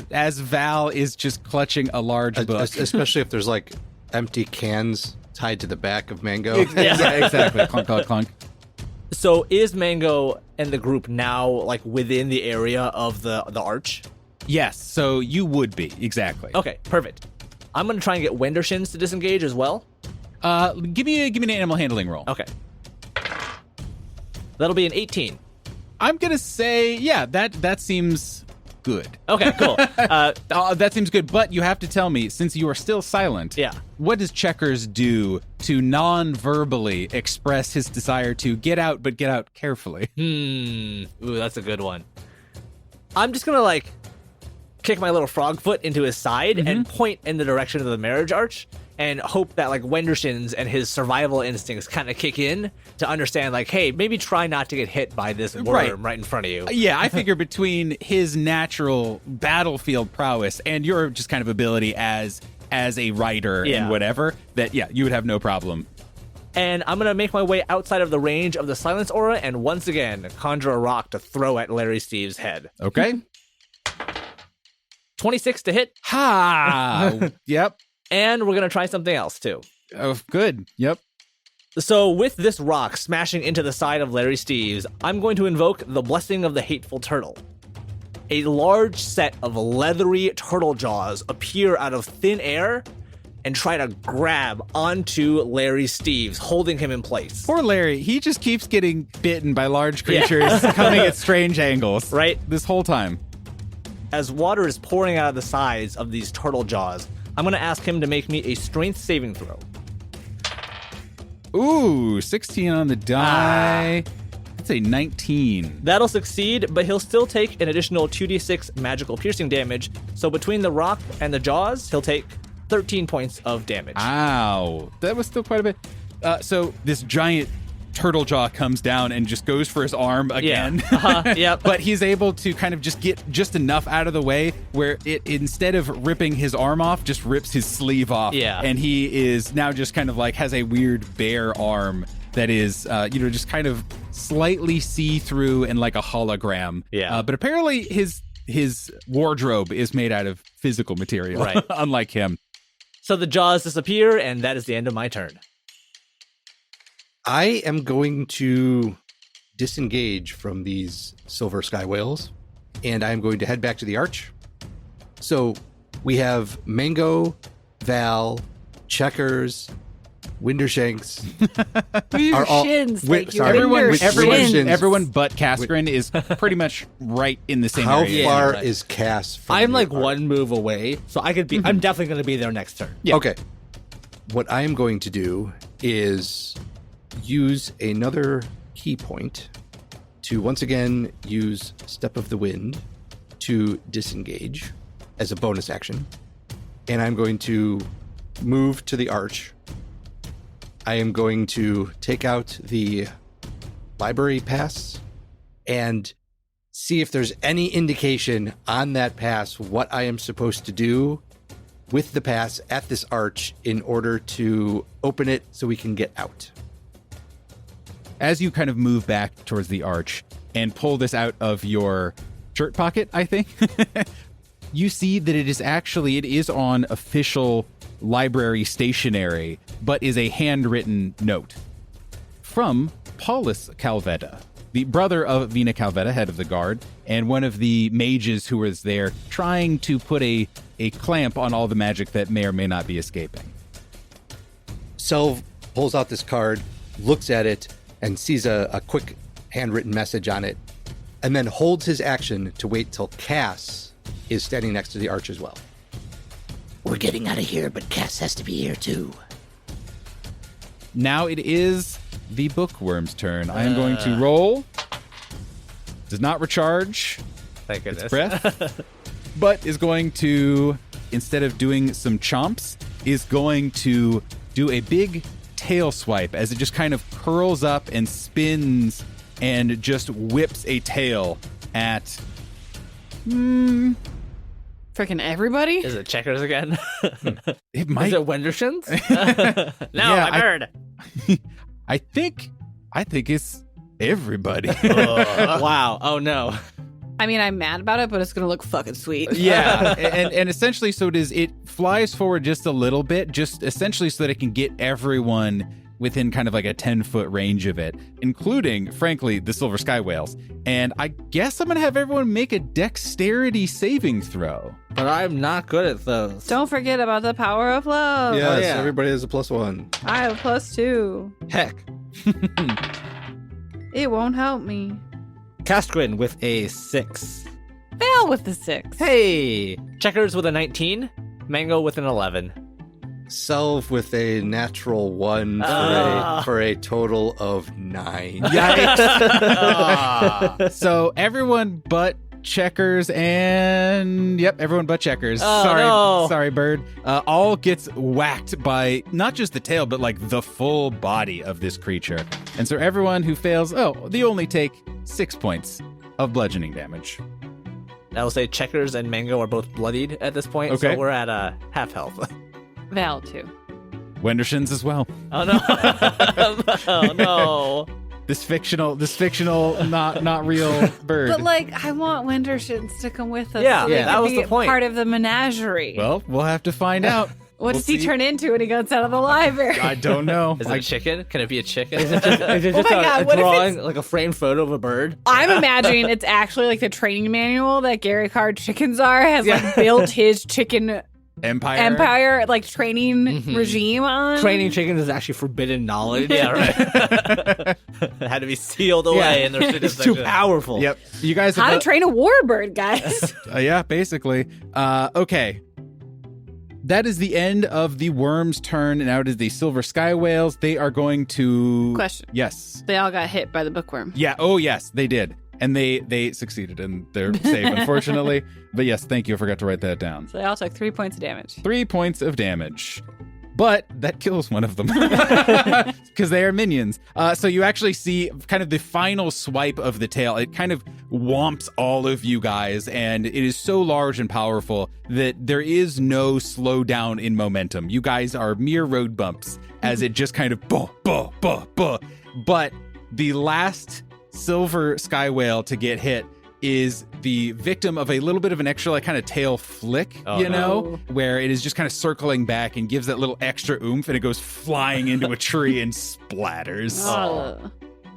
as Val is just clutching a large book. Especially if there's like empty cans tied to the back of Mango. Yeah, exactly. Clunk, clunk, clunk. So is Mango and the group now like within the area of the arch? Yes, so you would be, exactly. Okay, perfect. I'm going to try and get Wendershins to disengage as well. Give me an animal handling roll. Okay. That'll be an 18. I'm going to say, that seems good. Okay, cool. That seems good, but you have to tell me, since you are still silent, what does Checkers do to non-verbally express his desire to get out, but get out carefully? Ooh, that's a good one. I'm just going to, kick my little frog foot into his side and point in the direction of the marriage arch and hope that, Wendershins and his survival instincts kind of kick in to understand, hey, maybe try not to get hit by this worm right in front of you. Yeah, I figure between his natural battlefield prowess and your just kind of ability as a rider and whatever, that, you would have no problem. And I'm going to make my way outside of the range of the silence aura and once again conjure a rock to throw at Larry Steves' head. Okay. 26 to hit. Ha! Yep. And we're going to try something else, too. Oh, good. Yep. So with this rock smashing into the side of Larry Steves, I'm going to invoke the Blessing of the Hateful Turtle. a large set of leathery turtle jaws appear out of thin air and try to grab onto Larry Steves, holding him in place. Poor Larry, he just keeps getting bitten by large creatures coming at strange angles. Right? This whole time. As water is pouring out of the sides of these turtle jaws, I'm going to ask him to make me a strength saving throw. Ooh, 16 on the die. That's a 19. That'll succeed, but he'll still take an additional 2d6 magical piercing damage. So between the rock and the jaws, he'll take 13 points of damage. Ow. That was still quite a bit. So this giant turtle jaw comes down and just goes for his arm again. Yeah. Yep. But he's able to kind of just get just enough out of the way where it, instead of ripping his arm off, just rips his sleeve off. Yeah. And he is now just kind of like has a weird bare arm that is, just kind of slightly see-through and like a hologram. Yeah. But apparently his wardrobe is made out of physical material, Right. unlike him. So the jaws disappear, and that is the end of my turn. I am going to disengage from these silver sky whales, and I'm going to head back to the arch. So we have Mango, Val, Checkers, Windershanks. Your Are all- shins. Wait, like your sorry. shins. Everyone but Cascarin is pretty much right in the same How area. far right. is Cass from I'm the like arch? one move away, so I could be. I'm definitely going to be there next turn. Yeah. Okay. What I am going to do is use another key point to once again use Step of the Wind to disengage as a bonus action. And I'm going to move to the arch. I am going to take out the library pass and see if there's any indication on that pass what I am supposed to do with the pass at this arch in order to open it so we can get out. As you kind of move back towards the arch and pull this out of your shirt pocket, I think, you see that it is on official library stationery, but is a handwritten note from Paulus Calvetta, the brother of Vina Calvetta, head of the guard, and one of the mages who was there trying to put a clamp on all the magic that may or may not be escaping. Selv pulls out this card, looks at it, and sees a quick handwritten message on it, and then holds his action to wait till Cass is standing next to the arch as well. We're getting out of here, but Cass has to be here too. Now it is the Bookworm's turn. I am going to roll. Does not recharge Thank goodness. its breath, but is going to, instead of doing some chomps, is going to do a big tail swipe as it just kind of curls up and spins and just whips a tail at Freaking everybody. Is it Checkers again? it might Is it Wendershins? No, Yeah, I heard. I think it's everybody. Wow. Oh no. I mean, I'm mad about it, but it's gonna look fucking sweet. Yeah, and essentially, so it flies forward just a little bit, just essentially so that it can get everyone within kind of like a 10-foot range of it, including, frankly, the silver sky whales. And I guess I'm gonna have everyone make a dexterity saving throw. But I'm not good at those. Don't forget about the power of love. Yes, yeah. everybody has a +1. I have +2. Heck. It won't help me. Castgrin with a 6. Fail with the 6. Hey. Checkers with a 19. Mango with an 11. Selv with a natural 1 for a total of 9. Yikes! So everyone but Checkers and everyone but Checkers. Oh, no. Sorry, Bird. All gets whacked by not just the tail, but like the full body of this creature. And so everyone who fails, they only take 6 points of bludgeoning damage. I will say Checkers and Mango are both bloodied at this point, Okay. so we're at half health. Val, too. Wendershins as well. Oh no! Oh no! This fictional, not real bird. But like, I want Wintershins to come with us. Yeah, so they yeah, that can was be the point. Part of the menagerie. Well, we'll have to find out. What does he turn into when he goes out of the library? I don't know. Is it a chicken? Can it be a chicken? Is it just my God, a what if drawing, like a framed photo of a bird? I'm imagining it's actually like the training manual that Gary Card Chickens has like built his chicken empire like training regime on. Training chickens is actually forbidden knowledge. Yeah, right. It had to be sealed away in the It's too powerful. Yep. You guys How to have train a warbird, guys. yeah, basically. Okay. That is the end of the worm's turn. Now it is the silver sky whales. They are going to... Question. Yes. They all got hit by the bookworm. Yeah. Oh, yes, they did. And they succeeded, and they're safe, unfortunately. But yes, thank you. I forgot to write that down. So they all took 3 points of damage. 3 points of damage. But that kills one of them because they are minions. So you actually see kind of the final swipe of the tail. It kind of whomps all of you guys, and it is so large and powerful that there is no slowdown in momentum. You guys are mere road bumps as it just kind of buh. But the last silver sky whale to get hit is the victim of a little bit of an extra like kind of tail flick, where it is just kind of circling back and gives that little extra oomph, and it goes flying into a tree and splatters.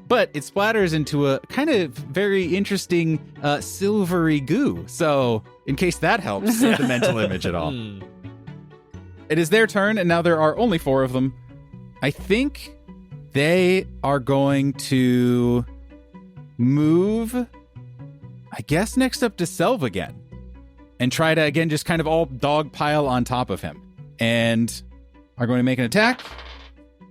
But it splatters into a kind of very interesting silvery goo. So in case that helps the mental image at all. It is their turn, and now there are only 4 of them. I think they are going to move, I guess, next up to Selv again and try to, again, just kind of all dog pile on top of him and are going to make an attack.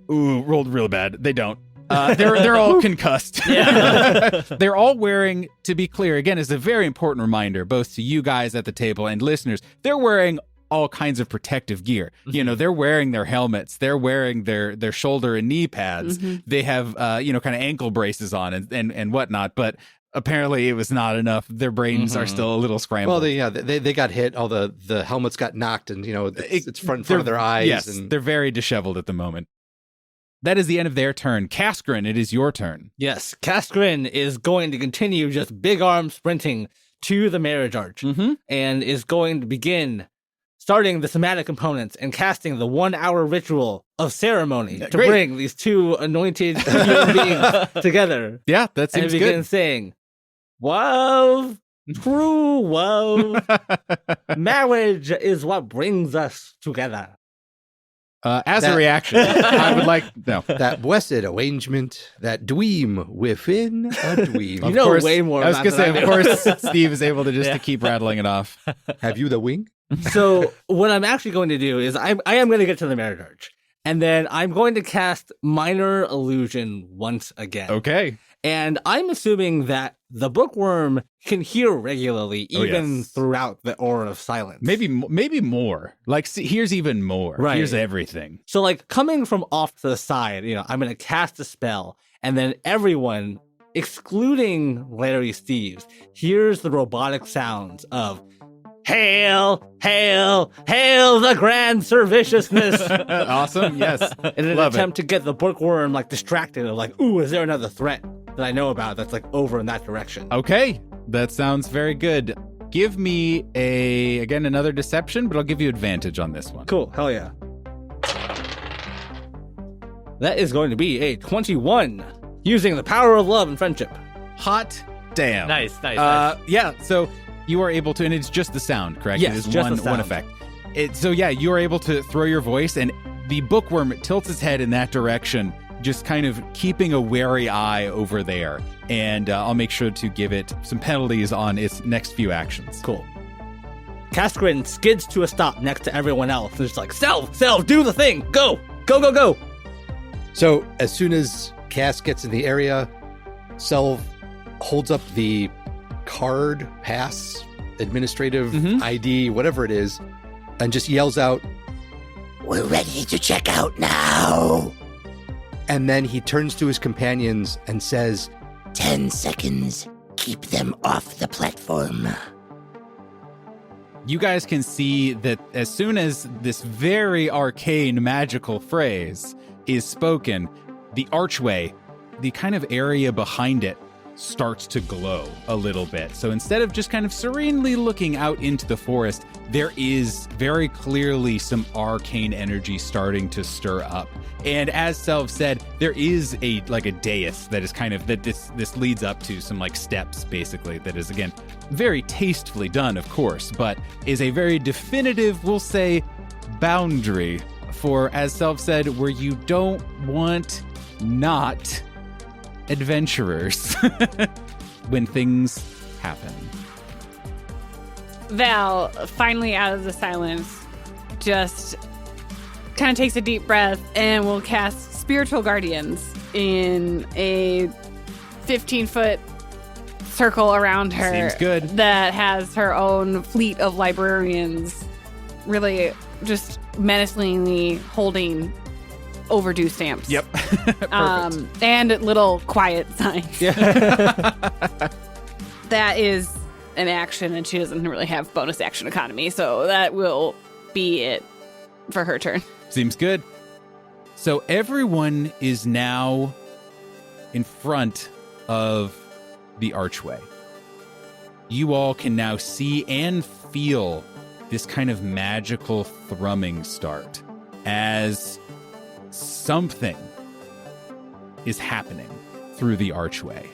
Ooh, rolled real bad. They don't. They're all concussed. Yeah. They're all wearing, to be clear, again, is a very important reminder, both to you guys at the table and listeners, they're wearing all kinds of protective gear. You know, they're wearing their helmets, they're wearing their shoulder and knee pads. They have, kind of ankle braces on and whatnot, but apparently it was not enough. Their brains are still a little scrambled. Well, they got hit. All the helmets got knocked, and it's front of their eyes. Yes, and they're very disheveled at the moment. That is the end of their turn. Kaskrin, it is your turn. Yes, Kaskrin is going to continue just big arm sprinting to the marriage arch and is going to begin starting the somatic components and casting the 1 hour ritual of ceremony to bring these two anointed human beings together. Yeah, that seems good. And begin saying, "Love, true love, marriage is what brings us together." As a reaction, I would like that blessed arrangement, that dweem within a dweem. You know way more. I was going to say, of course, Steve is able to keep rattling it off. Have you the wing? So what I'm actually going to do is I am going to get to the marriage arch, and then I'm going to cast Minor Illusion once again. Okay. And I'm assuming that the bookworm can hear regularly, even throughout the aura of silence. Maybe more. Like, see, here's even more. Right. Here's everything. So, like, coming from off to the side, I'm going to cast a spell, and then everyone, excluding Larry Steves, hears the robotic sounds of "Hail, hail, hail the grand serviciousness." Awesome, yes. In an attempt to get the bookworm, distracted of, ooh, is there another threat that I know about that's, over in that direction? Okay, that sounds very good. Give me again, another deception, but I'll give you advantage on this one. Cool, hell yeah. That is going to be a 21, using the power of love and friendship. Hot damn. Nice. Yeah, so you are able to, and it's just the sound, correct? Yes, it is just one effect. So yeah, you are able to throw your voice, and the bookworm tilts its head in that direction, just kind of keeping a wary eye over there. And I'll make sure to give it some penalties on its next few actions. Cool. Kaskrin skids to a stop next to everyone else. And it's like, Selv, do the thing. Go. So as soon as Cass gets in the area, Selv holds up the card, pass, administrative ID, whatever it is, and just yells out, "We're ready to check out now." And then he turns to his companions and says, 10 seconds. Keep them off the platform. You guys can see that as soon as this very arcane magical phrase is spoken, the archway, the kind of area behind it, starts to glow a little bit. So instead of just kind of serenely looking out into the forest, there is very clearly some arcane energy starting to stir up. And as Selv said, there is a dais that is kind of that this leads up to some like steps basically that is again very tastefully done, of course, but is a very definitive, we'll say, boundary for, as Selv said, where you don't want not adventurers when things happen. Val, finally out of the silence, just kind of takes a deep breath and will cast Spiritual Guardians in a 15-foot circle around her. Seems good. That has her own fleet of librarians really just menacingly holding overdue stamps. Yep. Perfect. And little quiet signs. Yeah. That is an action, and she doesn't really have bonus action economy, so that will be it for her turn. Seems good. So everyone is now in front of the archway. You all can now see and feel this kind of magical thrumming start as something is happening through the archway.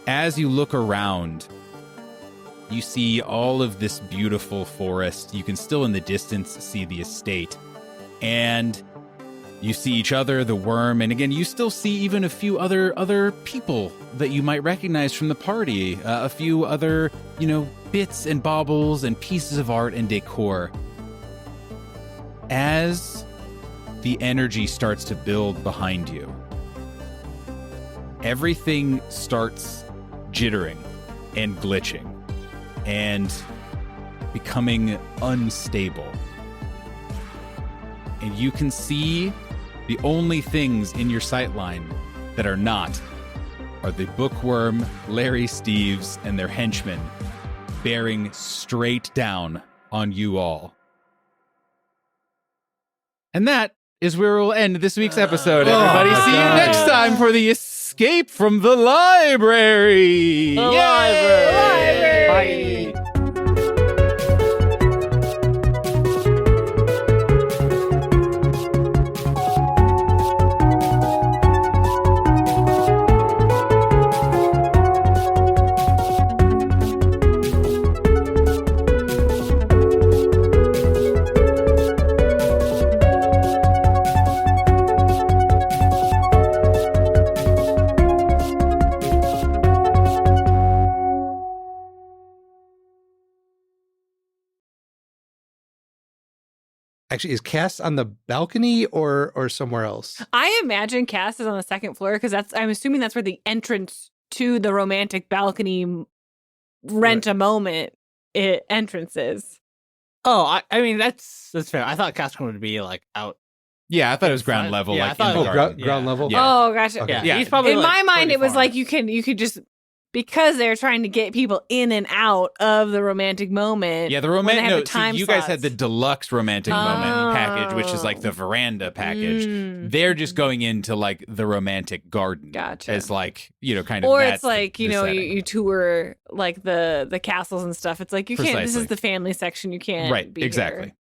As you look around, you see all of this beautiful forest. You can still in the distance see the estate. And you see each other, the worm, and again, you still see even a few other people that you might recognize from the party. A few other, bits and baubles and pieces of art and decor. As the energy starts to build behind you, everything starts jittering and glitching and becoming unstable. And you can see the only things in your sightline that are not are the Book Wyrm, Lar-E Steves, and their henchmen bearing straight down on you all. And that is where we'll end this week's episode, everybody. See you next time for the escape from the library. The Yay! library. Bye. Actually, is Cass on the balcony or somewhere else? I imagine Cass is on the second floor because I'm assuming that's where the entrance to the romantic balcony rent a moment entrance is. Oh, I mean that's fair. I thought Cascon would be like out. Yeah, I thought it was ground level. Yeah, I like thought in it the was garden. Ground level? Yeah. Oh, gotcha. Okay. Yeah, he's probably In like, my mind, pretty it was far. like you could just, because they're trying to get people in and out of the romantic moment. Yeah, the when they romantic. have the No, time you guys had slots. the deluxe romantic moment package, which is like the veranda package. They're just going into like the romantic garden. Gotcha. As like, kind of. Or that's it's like, the you setting. you tour like the castles and stuff. It's like you can't. This Precisely. is the family section. You can't. Right, be exactly. here.